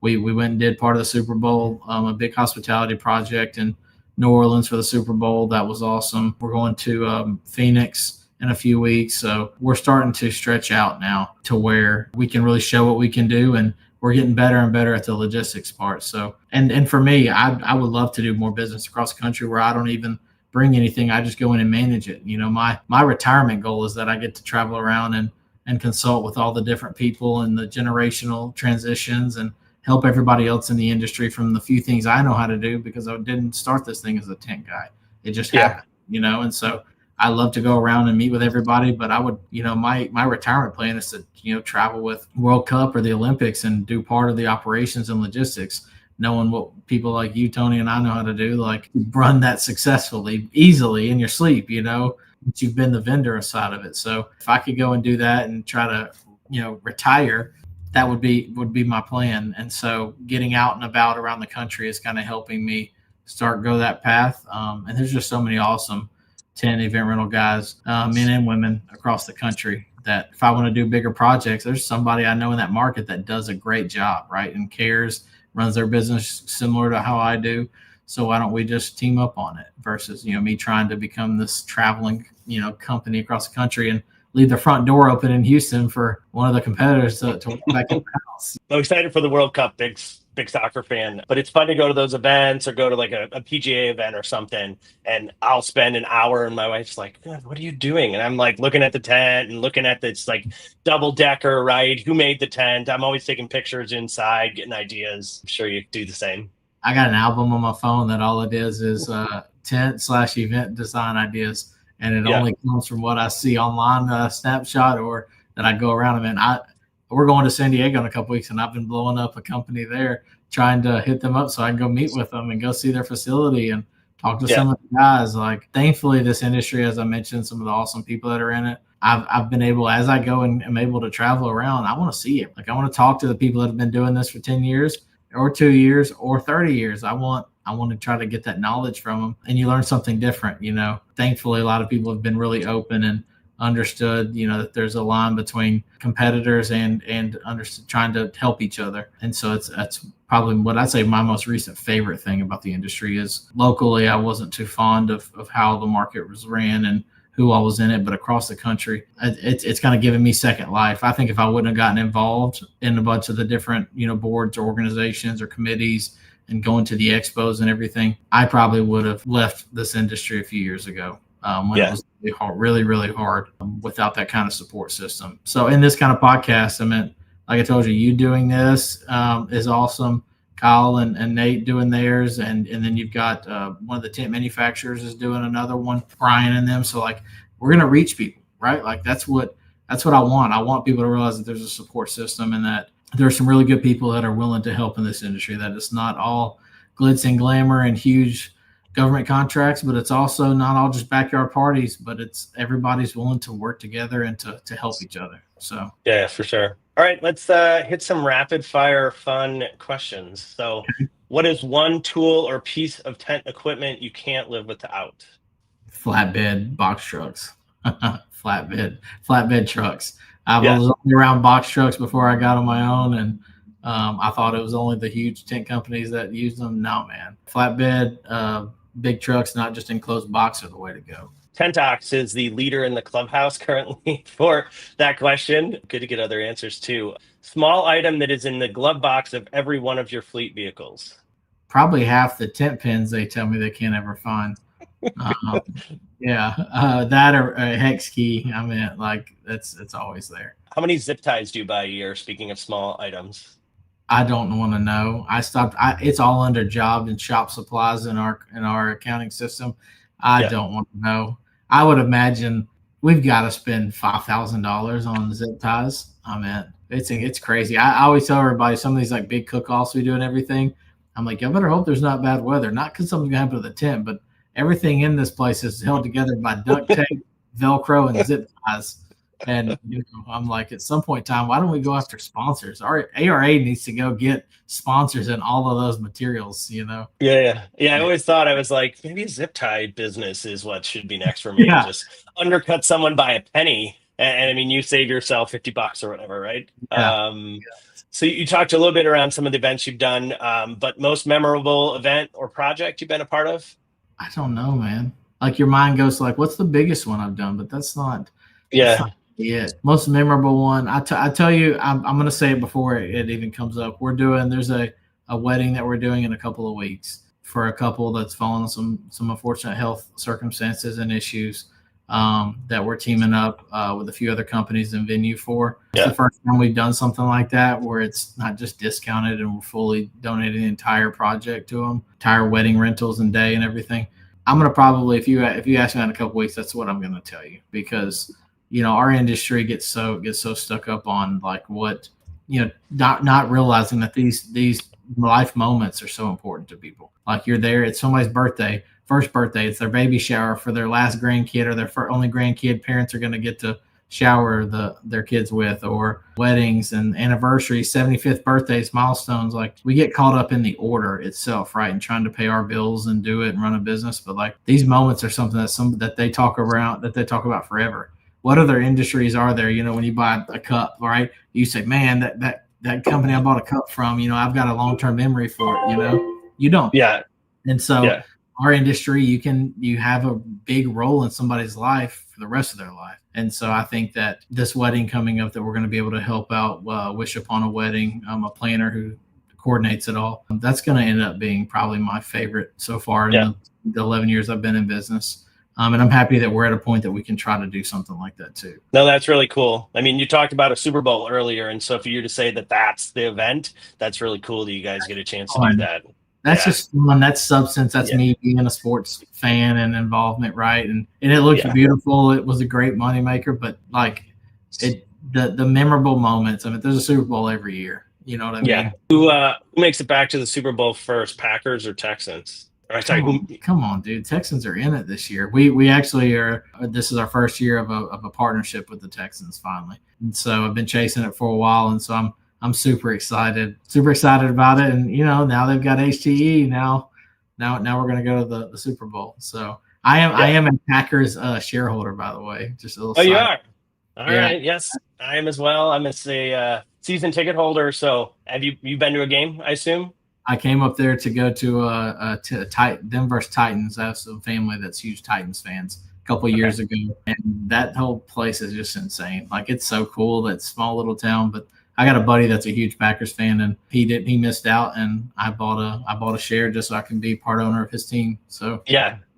We went and did part of the Super Bowl, a big hospitality project in New Orleans for the Super Bowl. That was awesome. We're going to Phoenix in a few weeks. So we're starting to stretch out now to where we can really show what we can do, and we're getting better and better at the logistics part. So, and for me, I would love to do more business across the country where I don't even bring anything. I just go in and manage it. My retirement goal is that I get to travel around and consult with all the different people and the generational transitions and help everybody else in the industry from the few things I know how to do, because I didn't start this thing as a tent guy. It just happened, and so I love to go around and meet with everybody, but I would, my retirement plan is to, travel with World Cup or the Olympics and do part of the operations and logistics, knowing what people like you, Tony, and I know how to do, like run that successfully, easily in your sleep, but you've been the vendor side of it. So if I could go and do that and try to, retire, that would be my plan. And so getting out and about around the country is kind of helping me go that path. And there's just so many awesome 10 event rental guys, men and women across the country, that if I want to do bigger projects, there's somebody I know in that market that does a great job, right? And cares, runs their business similar to how I do. So why don't we just team up on it versus, me trying to become this traveling, company across the country and leave the front door open in Houston for one of the competitors to walk back in the house. I'm excited for the World Cup. Big soccer fan, but it's fun to go to those events or go to like a PGA event or something. And I'll spend an hour and my wife's like, what are you doing? And I'm like looking at the tent and looking at this like double decker, right? Who made the tent? I'm always taking pictures inside, getting ideas. I'm sure you do the same. I got an album on my phone that all it is tent/event design ideas. And it only comes from what I see online, snapshot, or that I go around them. And we're going to San Diego in a couple weeks, and I've been blowing up a company there, trying to hit them up so I can go meet with them and go see their facility and talk to some of the guys. Like, thankfully, this industry, as I mentioned, some of the awesome people that are in it, I've been able, as I go and am able to travel around, I want to see it. Like, I want to talk to the people that have been doing this for 10 years or 2 years or 30 years. I want to try to get that knowledge from them, and you learn something different. Thankfully, a lot of people have been really open and understood, that there's a line between competitors and trying to help each other. And so that's probably what I'd say my most recent favorite thing about the industry is locally, I wasn't too fond of how the market was ran and who all was in it, but across the country, it's kind of given me second life. I think if I wouldn't have gotten involved in a bunch of the different, boards or organizations or committees and going to the expos and everything, I probably would have left this industry a few years ago when it was really, really hard without that kind of support system. So in this kind of podcast, like I told you, you doing this is awesome. Kyle and Nate doing theirs. And then you've got one of the tent manufacturers is doing another one, Brian and them. So like, we're going to reach people, right? Like that's what I want. I want people to realize that there's a support system and that there's some really good people that are willing to help in this industry, that it's not all glitz and glamour and huge government contracts, but it's also not all just backyard parties, but it's everybody's willing to work together and to help each other. So yeah, for sure. All right, let's hit some rapid fire fun questions. So what is one tool or piece of tent equipment you can't live without? Flatbed box trucks. flatbed trucks. I was only around box trucks before I got on my own, and I thought it was only the huge tent companies that used them. No, man. Flatbed, big trucks, not just enclosed box, are the way to go. Tentox is the leader in the clubhouse currently for that question. Good to get other answers too. Small item that is in the glove box of every one of your fleet vehicles. Probably half the tent pins they tell me they can't ever find. That or a hex key. It's always there. How many zip ties do you buy a year? Speaking of small items, I don't want to know. I stopped. It's all under job and shop supplies in our accounting system. I don't want to know. I would imagine we've got to spend $5,000 on zip ties. It's crazy. I always tell everybody some of these like big cook-offs we do and everything. I'm like, I better hope there's not bad weather. Not because something's gonna happen to the tent, but everything in this place is held together by duct tape, Velcro, and zip ties. And I'm like, at some point in time, why don't we go after sponsors? Our ARA needs to go get sponsors in all of those materials, Yeah. I always thought, I was like, maybe a zip tie business is what should be next for me. Yeah. Just undercut someone by a penny. And you save yourself $50 or whatever, right? Yeah. So you talked a little bit around some of the events you've done, but most memorable event or project you've been a part of? I don't know, man. Like your mind goes to like, what's the biggest one I've done? But that's not. Yeah, most memorable one. I tell you, I'm going to say it before it even comes up. There's a wedding that we're doing in a couple of weeks for a couple that's fallen on some unfortunate health circumstances and issues that we're teaming up with a few other companies and venue for. It's the first time we've done something like that where it's not just discounted and we're fully donating the entire project to them, entire wedding rentals and day and everything. I'm gonna probably, if you ask me in a couple weeks, that's what I'm gonna tell you, because our industry gets so stuck up on like what not realizing that these life moments are so important to people. Like you're there, it's somebody's birthday, first birthday, it's their baby shower for their last grandkid or their only grandkid parents are going to get to shower their kids with, or weddings and anniversaries, 75th birthdays, milestones. Like we get caught up in the order itself, right, and trying to pay our bills and do it and run a business. But like these moments are something that they talk about forever. What other industries are there? When you buy a cup, right, you say, man, that company I bought a cup from, I've got a long-term memory for it. You don't. Yeah. And so our industry, you have a big role in somebody's life for the rest of their life. And so I think that this wedding coming up that we're going to be able to help out, Wish Upon a Wedding, a planner who coordinates it all, that's going to end up being probably my favorite so far in the 11 years I've been in business. And I'm happy that we're at a point that we can try to do something like that too. No, that's really cool. I mean, you talked about a Super Bowl earlier, and so for you to say that that's the event, that's really cool that you guys get a chance to do that. That's just fun. That's substance. That's me being a sports fan and involvement, right? And it looked beautiful. It was a great moneymaker, but like the memorable moments. I mean, there's a Super Bowl every year. You know what I mean? Yeah. Who makes it back to the Super Bowl first, Packers or Texans? Come on, dude. Texans are in it this year. We actually are. This is our first year of a partnership with the Texans finally, and so I've been chasing it for a while, and so I'm super excited about it. And now they've got HTE. Now we're gonna go to the Super Bowl. So I am a Packers shareholder, by the way. Just a little. Oh, you are. All right. Yes, I am as well. I'm a season ticket holder. So have you been to a game? I assume. I came up there to go to Denver Titans. I have some family that's huge Titans fans a couple of years ago, and that whole place is just insane. Like it's so cool, that small little town. But I got a buddy that's a huge Packers fan, and he missed out, and I bought a share just so I can be part owner of his team. So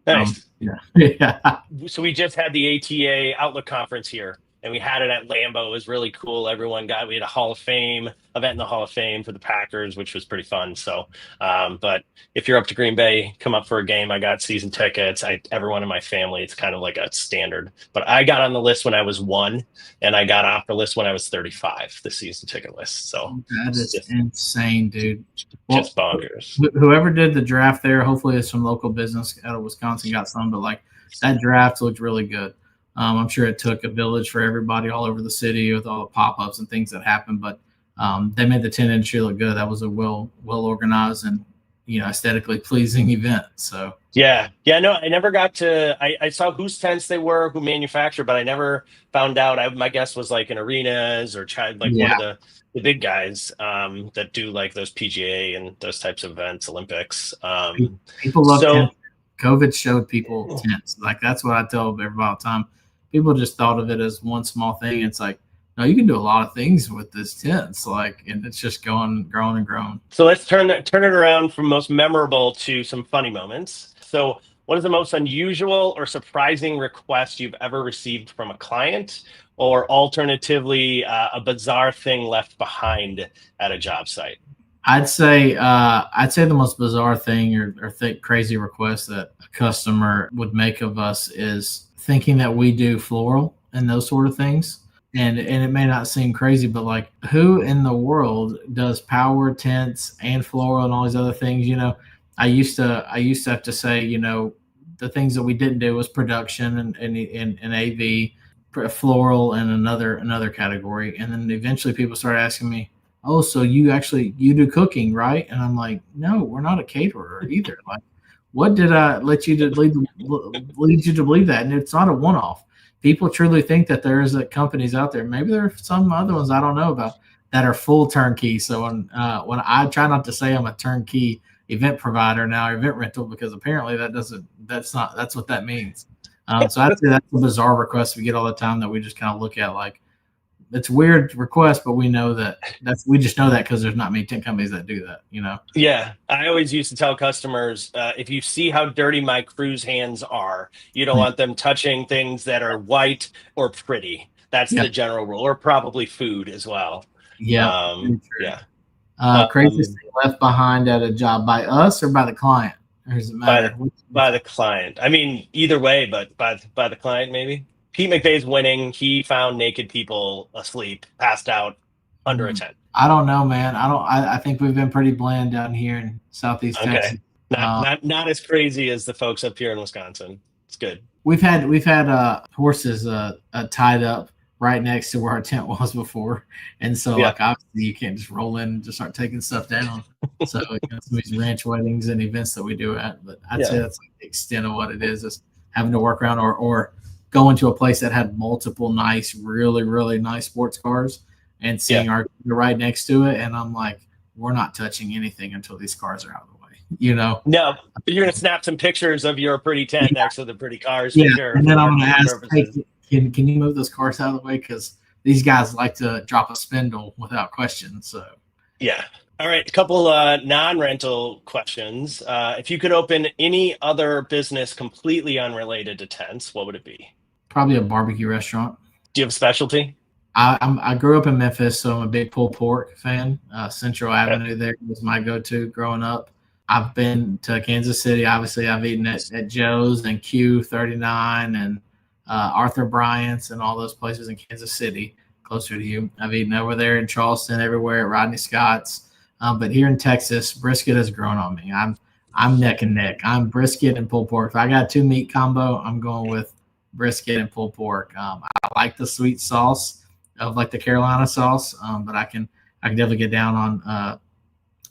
nice. Yeah. So we just had the ATA Outlook conference here, and we had it at Lambeau. It was really cool. We had a Hall of Fame event in the Hall of Fame for the Packers, which was pretty fun. So, but if you're up to Green Bay, come up for a game. I got season tickets. Everyone in my family, it's kind of like a standard, but I got on the list when I was 1 and I got off the list when I was 35, the season ticket list. So that is insane, dude. Just bonkers. Whoever did the draft there, hopefully it's some local business out of Wisconsin got some, but like that draft looked really good. I'm sure it took a village for everybody all over the city with all the pop-ups and things that happened, but they made the tent industry look good. That was a well organized and aesthetically pleasing event. So no, I never got to. I saw whose tents they were, who manufactured, but I never found out. My guess was like in arenas or one of the big guys that do like those PGA and those types of events, Olympics. People love tents. COVID showed people tents. Like that's what I tell everybody all the time. People just thought of it as one small thing. It's like, no, you can do a lot of things with this tents, and it's just grown and grown. So let's turn it around from most memorable to some funny moments. So what is the most unusual or surprising request you've ever received from a client, or alternatively, a bizarre thing left behind at a job site? I'd say the most bizarre thing or crazy request that a customer would make of us is thinking that we do floral and those sort of things. And it may not seem crazy, but like who in the world does power tents and floral and all these other things? I used to have to say, the things that we didn't do was production and AV, floral and another category. And then eventually people started asking me, oh, so you do cooking, right? And I'm like, no, we're not a caterer either. Like, what did I lead you to believe that? And it's not a one-off. People truly think that there is companies out there. Maybe there are some other ones I don't know about that are full turnkey. So when I try not to say I'm a turnkey event provider now, event rental, because apparently that's what that means. So I'd say that's a bizarre request we get all the time that we just kind of look at like, it's a weird request, but we know we just know that because there's not many tent companies that do that, Yeah, I always used to tell customers, if you see how dirty my crew's hands are, you don't want them touching things that are white or pretty. That's Yeah. the general rule, or probably food as well. Yeah. Yeah. Craziest thing left behind at a job by us or by the client? Or does it matter? By the client. I mean, either way, but by the client, maybe. Pete McVeigh's winning. He found naked people asleep, passed out under a tent. I don't know, man. I think we've been pretty bland down here in Southeast Okay. Texas. Not as crazy as the folks up here in Wisconsin. It's good. We've had horses tied up right next to where our tent was before, and so like obviously you can't just roll in and just start taking stuff down. So some of these ranch weddings and events that we do at, but I'd say that's like the extent of what it is having to work around or going to a place that had multiple nice, really, really nice sports cars and seeing our right next to it. And I'm like, we're not touching anything until these cars are out of the way, No, you're going to snap some pictures of your pretty tent next to the pretty cars. Yeah, sure, and then I'm going to ask, hey, can you move those cars out of the way? Because these guys like to drop a spindle without question. So, yeah. All right, a couple non-rental questions. If you could open any other business completely unrelated to tents, what would it be? Probably a barbecue restaurant. Do you have a specialty? I grew up in Memphis, so I'm a big pulled pork fan. Central Avenue there was my go-to growing up. I've been to Kansas City. Obviously, I've eaten at Joe's and Q39 and Arthur Bryant's and all those places in Kansas City, closer to you. I've eaten over there in Charleston, everywhere at Rodney Scott's. But here in Texas, brisket has grown on me. I'm neck and neck. I'm brisket and pulled pork. If I got 2 meat combo, I'm going with brisket and pulled pork. I like the sweet sauce of like the Carolina sauce, but I can definitely get down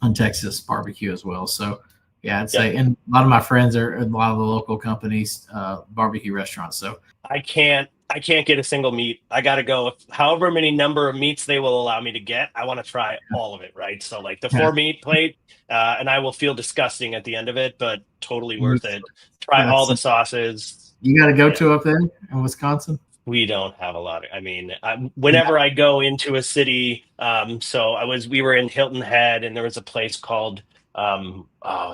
on Texas barbecue as well. So yeah, I'd say, and a lot of my friends are a lot of the local companies, barbecue restaurants. So I can't get a single meat. I got to go however many number of meats they will allow me to get. I want to try all of it. Right. So like the 4 meat plate, and I will feel disgusting at the end of it, but totally worth it. Try all the sauces. You got to go to up there in Wisconsin? We don't have a lot. Whenever I go into a city, we were in Hilton Head, and there was a place called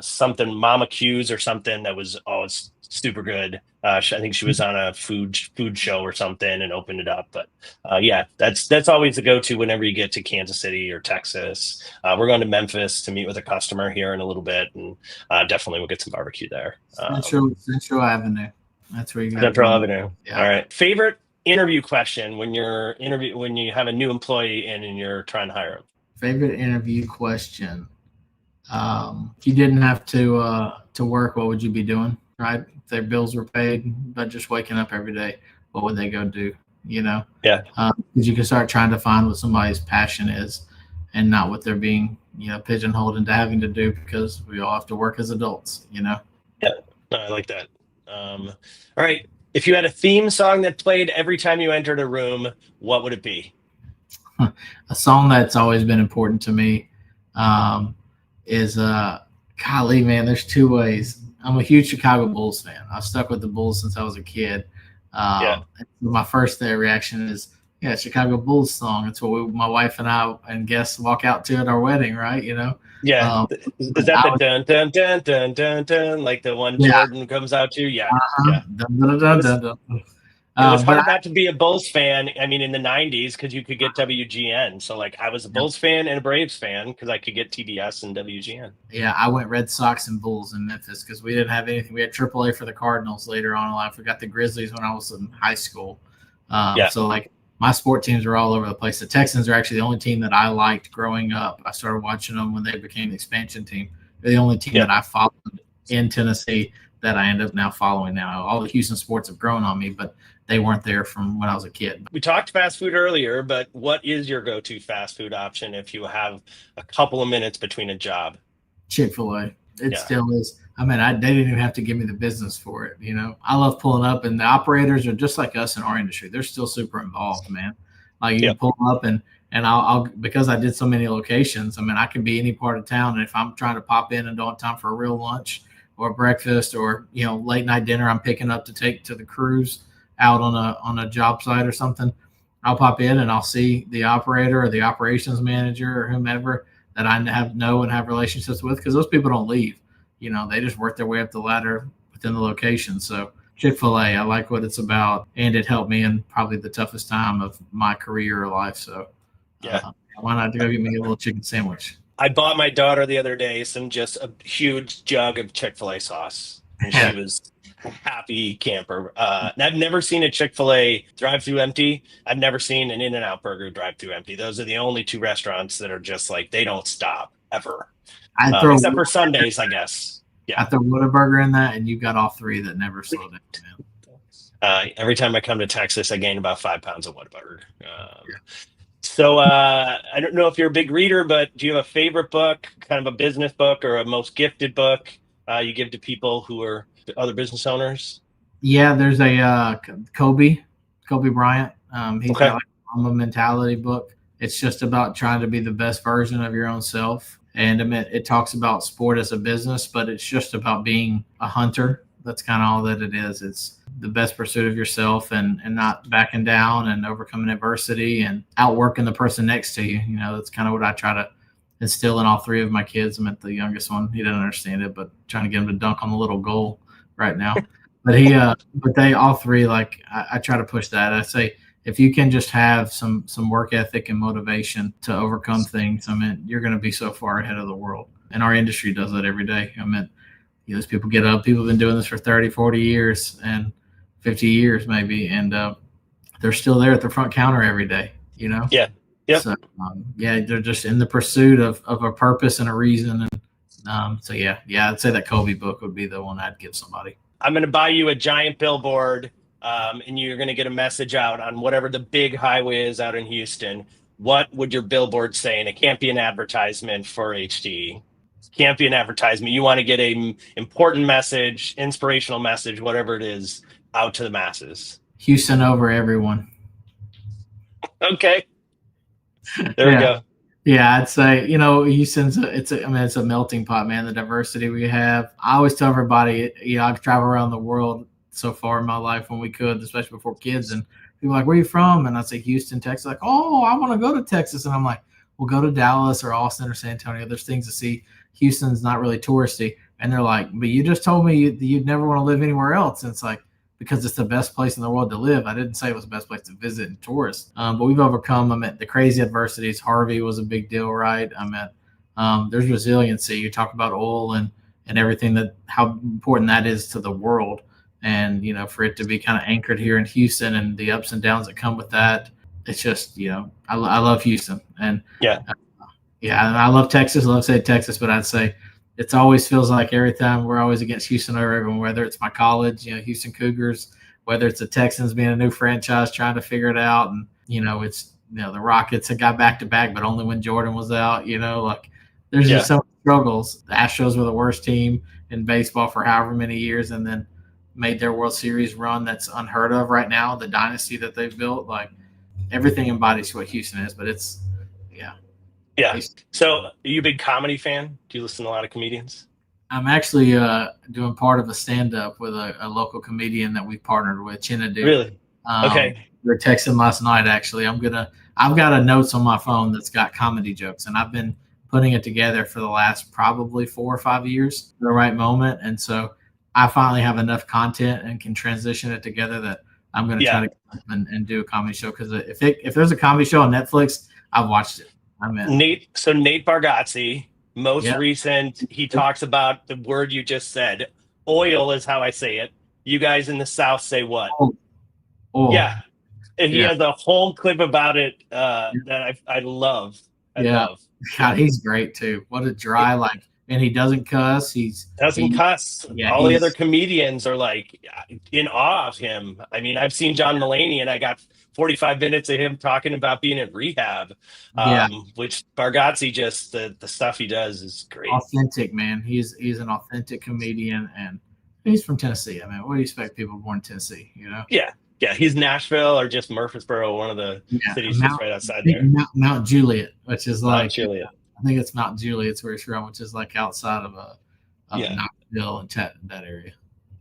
something Mama Q's or something that was it's super good. I think she was on a food show or something and opened it up. But that's always the go-to whenever you get to Kansas City or Texas. We're going to Memphis to meet with a customer here in a little bit, and definitely we'll get some barbecue there. Central Avenue. That's where you got Central Avenue. Yeah. All right. Favorite interview question when you have a new employee in and you're trying to hire them? Favorite interview question. If you didn't have to work, what would you be doing? Right? If their bills were paid, but just waking up every day, what would they go do? Yeah. Because you can start trying to find what somebody's passion is, and not what they're being, pigeonholed into having to do, because we all have to work as adults. Yeah. No, I like that. All right. If you had a theme song that played every time you entered a room, what would it be? A song that's always been important to me is golly, man, there's 2 ways. I'm a huge Chicago Bulls fan. I've stuck with the Bulls since I was a kid. My first reaction is, Chicago Bulls song. It's what my wife and I and guests walk out to at our wedding, right? Yeah. Is that the dun dun dun dun dun dun, like the one Jordan comes out to? Yeah. Dun, dun, dun, dun, dun. It was hard not to be a Bulls fan. I mean, in the 90s, because you could get WGN. So, like, I was a Bulls fan and a Braves fan because I could get TBS and WGN. Yeah, I went Red Sox and Bulls in Memphis because we didn't have anything. We had AAA for the Cardinals later on in life. We got the Grizzlies when I was in high school. So, like, my sport teams were all over the place. The Texans are actually the only team that I liked growing up. I started watching them when they became the expansion team. They're the only team that I followed in Tennessee that I end up now following now. All the Houston sports have grown on me, but they weren't there from when I was a kid. We talked fast food earlier, but what is your go-to fast food option if you have a couple of minutes between a job? Chick-fil-A. It still is. I mean, they didn't even have to give me the business for it. I love pulling up, and the operators are just like us in our industry. They're still super involved, man. Like you can pull up and I'll because I did so many locations. I mean, I can be any part of town, and if I'm trying to pop in and don't have time for a real lunch or breakfast or late night dinner, I'm picking up to take to the cruise out on a job site or something. I'll pop in and I'll see the operator or the operations manager or whomever that I know and have relationships with, because those people don't leave. They just work their way up the ladder within the location. So Chick-fil-A, I like what it's about, and it helped me in probably the toughest time of my career or life. So why not go get me a little chicken sandwich? I bought my daughter the other day just a huge jug of Chick-fil-A sauce, and she was a happy camper. And I've never seen a Chick-fil-A drive-through empty. I've never seen an In-N-Out burger drive-through empty. Those are the only two restaurants that are just like, they don't stop ever. Except for Sundays, I guess. Yeah. I throw Whataburger in that, and you got all three that never slow down. Every time I come to Texas, I gain about 5 pounds of Whataburger. So I don't know if you're a big reader, but do you have a favorite book, kind of a business book or a most gifted book you give to people who are other business owners? Yeah, there's a Kobe Bryant. He's got like a Mamba Mentality book. It's just about trying to be the best version of your own self. And it talks about sport as a business, but it's just about being a hunter. That's kind of all that it is. It's the best pursuit of yourself and not backing down and overcoming adversity and outworking the person next to you. That's kind of what I try to instill in all three of my kids. I'm at the youngest one. He doesn't understand it, but trying to get him to dunk on the little goal right now. But they all three, like I try to push that. I say, if you can just have some work ethic and motivation to overcome things, you're going to be so far ahead of the world. And our industry does that every day. Those people get up. People have been doing this for 30, 40 years and 50 years maybe, and they're still there at the front counter every day. Yeah. Yep. So they're just in the pursuit of a purpose and a reason. And I'd say that Kobe book would be the one I'd give somebody. I'm going to buy you a giant billboard. And you're going to get a message out on whatever the big highway is out in Houston. What would your billboard say? And it can't be an advertisement for HD. It can't be an advertisement. You want to get a important message, inspirational message, whatever it is, out to the masses. Houston over everyone. Okay. There we go. Yeah, I'd say, Houston's it's a melting pot, man. The diversity we have. I always tell everybody, I travel around the world so far in my life when we could, especially before kids, and people are like, where are you from? And I say Houston, Texas. Like, oh, I want to go to Texas. And I'm like, we'll go to Dallas or Austin or San Antonio. There's things to see. Houston's not really touristy. And they're like, but you just told me you'd never want to live anywhere else. And it's like, because it's the best place in the world to live. I didn't say it was the best place to visit and tourist. But we've overcome the crazy adversities. Harvey was a big deal, right? There's resiliency. You talk about oil and everything, how important that is to the world. And, for it to be kind of anchored here in Houston and the ups and downs that come with that, it's just, I love Houston. And and I love Texas. I love saying Texas, but I'd say it always feels like every time we're always against Houston or everyone, whether it's my college, Houston Cougars, whether it's the Texans being a new franchise trying to figure it out. And, it's, the Rockets had got back to back, but only when Jordan was out, there's just so many struggles. The Astros were the worst team in baseball for however many years, and then made their World Series run that's unheard of right now, the dynasty that they've built. Like, everything embodies what Houston is, but it's, Yeah. So are you a big comedy fan? Do you listen to a lot of comedians? I'm actually doing part of a stand-up with a local comedian that we partnered with, Chinadu. Really? Okay. We were texting last night, actually. I've got a notes on my phone that's got comedy jokes, and I've been putting it together for the last probably 4 or 5 years for the right moment. And so I finally have enough content and can transition it together that I'm going to try to and do a comedy show. Because if there's a comedy show on Netflix, I've watched it. I'm in. Nate Bargatze, most recent, he talks about the word you just said. Oil is how I say it. You guys in the South say what? Oil. Yeah. And he has a whole clip about it that I love. I love. God, he's great too. What a dry, and he doesn't cuss. He doesn't cuss. All the other comedians are like in awe of him. I've seen John Mulaney, and I got 45 minutes of him talking about being in rehab, which Bargatze, just the stuff he does is great. Authentic, man. He's an authentic comedian, and he's from Tennessee. What do you expect people born in Tennessee, Yeah, he's Nashville or just Murfreesboro, one of the cities just right outside there. Mount Juliet, which is Mount Juliet. I think it's Mount Juliet's where he's from, which is outside of Knoxville and that area.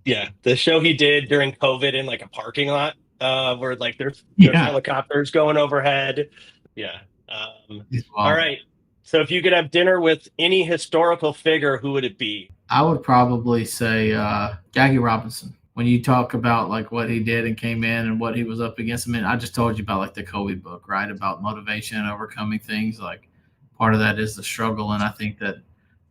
Yeah, the show he did during COVID in a parking lot where like there's Yeah. helicopters going overhead. Yeah. He's All wild. right. So if you could have dinner with any historical figure, who would it be? I would probably say Jackie Robinson. When you talk about like what he did and came in and what he was up against, I mean, I just told you about like the Kobe book, right? About motivation and overcoming things. Like part of that is the struggle, and I think that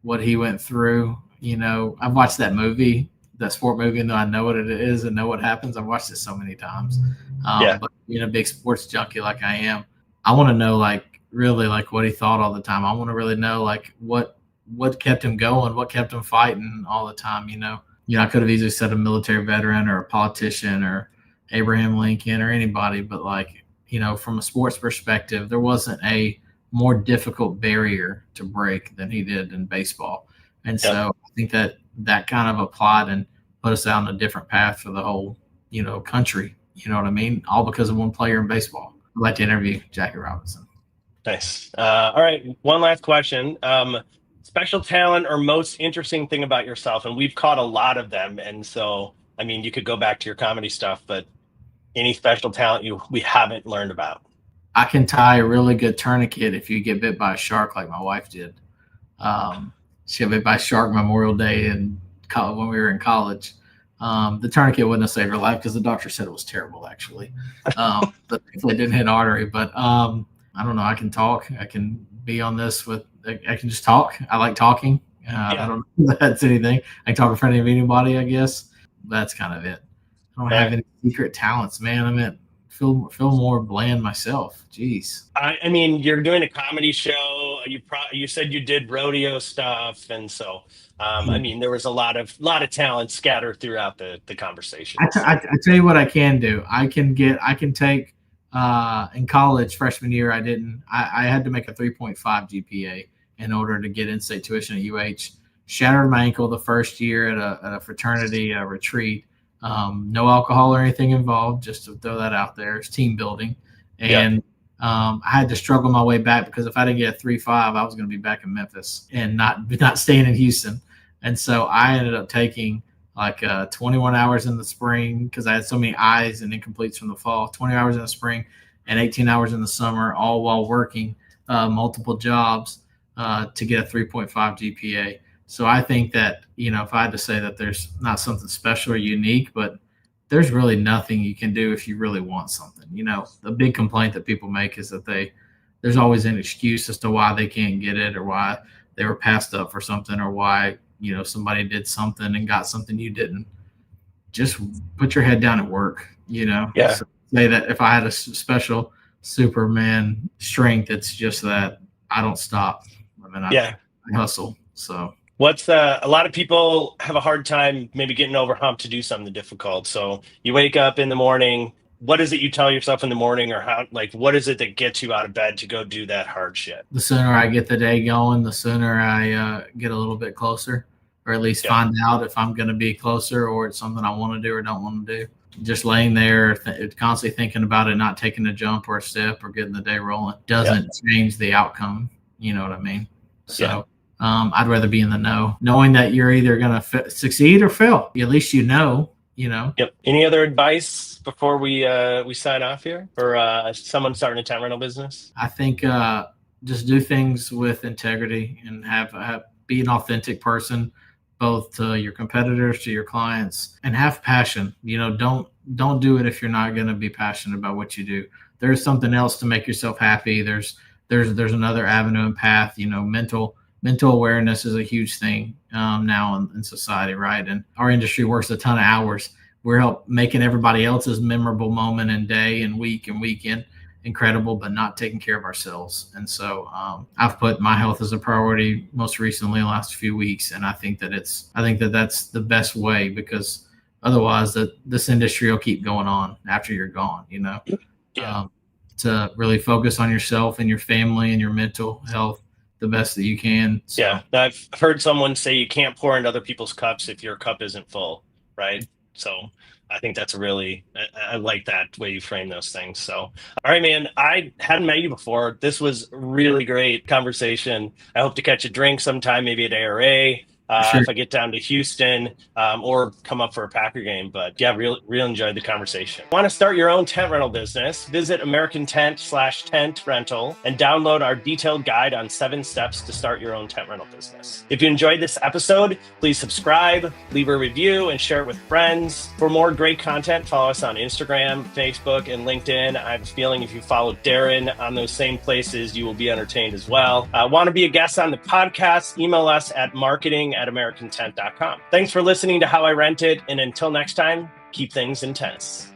what he went through. I've watched that movie, that sport movie, and though I know what it is and know what happens, I've watched it so many times. Yeah. But being a big sports junkie like I am, I want to know like really like what he thought all the time. I want to really know like what kept him going, what kept him fighting all the time. I could have easily said a military veteran or a politician or Abraham Lincoln or anybody, but like, from a sports perspective, there wasn't a more difficult barrier to break than he did in baseball. And so I think that kind of applied and put us out on a different path for the whole, country. You know what I mean? All because of one player in baseball. I'd like to interview Jackie Robinson. Nice. All right. One last question. Special talent or most interesting thing about yourself? And we've caught a lot of them. And so, I mean, you could go back to your comedy stuff, but any special talent we haven't learned about? I can tie a really good tourniquet if you get bit by a shark like my wife did. She got bit by a shark Memorial Day when we were in college. The tourniquet wouldn't have saved her life because the doctor said it was terrible, actually. But it didn't hit artery. But I don't know. I can talk. I can be on this I can just talk. I like talking. I don't know if that's anything. I can talk in front of anybody, I guess. That's kind of it. I don't have any secret talents, man. I mean, feel more bland myself. Jeez. I mean, you're doing a comedy show. You said you did rodeo stuff, and so I mean, there was a lot of talent scattered throughout the conversation. I tell you what I can do. I can take in college freshman year. I had to make a 3.5 GPA in order to get in-state tuition at UH. Shattered my ankle the first year at a fraternity retreat. No alcohol or anything involved, just to throw that out there. It's team building. And I had to struggle my way back because if I didn't get a 3.5, I was going to be back in Memphis and not staying in Houston. And so I ended up taking like 21 hours in the spring because I had so many I's and incompletes from the fall, 20 hours in the spring and 18 hours in the summer, all while working multiple jobs to get a 3.5 GPA. So I think that, if I had to say that there's not something special or unique, but there's really nothing you can do if you really want something. The big complaint that people make is that there's always an excuse as to why they can't get it or why they were passed up for something or why, somebody did something and got something you didn't. Just put your head down at work, Yeah. So say that if I had a special Superman strength, it's just that I don't stop. I mean, I hustle. So what's a lot of people have a hard time maybe getting over hump to do something difficult. So you wake up in the morning. What is it you tell yourself in the morning, or what is it that gets you out of bed to go do that hard shit? The sooner I get the day going, the sooner I get a little bit closer, or at least find out if I'm going to be closer or it's something I want to do or don't want to do. Just laying there, constantly thinking about it, not taking a jump or a step or getting the day rolling doesn't change the outcome. You know what I mean? So I'd rather be in the know, knowing that you're either going to succeed or fail. At least Yep. Any other advice before we sign off here for someone starting a tent rental business? I think just do things with integrity and be an authentic person, both to your competitors, to your clients, and have passion. Don't do it if you're not going to be passionate about what you do. There's something else to make yourself happy. There's another avenue and path. Mental awareness is a huge thing now in society, right? And our industry works a ton of hours. We're making everybody else's memorable moment and day and week and weekend incredible, but not taking care of ourselves. And so I've put my health as a priority most recently in the last few weeks, and I think that that's the best way, because otherwise this industry will keep going on after you're gone. To really focus on yourself and your family and your mental health the best that you can. So. Yeah, I've heard someone say you can't pour into other people's cups if your cup isn't full, right? So I think that's I like that way you frame those things. So, all right, man, I hadn't met you before. This was really great conversation. I hope to catch a drink sometime, maybe at ARA. Sure. if I get down to Houston or come up for a Packer game. But yeah, real enjoyed the conversation. Want to start your own tent rental business? Visit AmericanTent/tent rental and download our detailed guide on 7 steps to start your own tent rental business. If you enjoyed this episode, please subscribe, leave a review, and share it with friends. For more great content, follow us on Instagram, Facebook, and LinkedIn. I have a feeling if you follow Darren on those same places, you will be entertained as well. Want to be a guest on the podcast? Email us at marketing@americantent.com. Thanks for listening to How I Rent It, and until next time, keep things intense.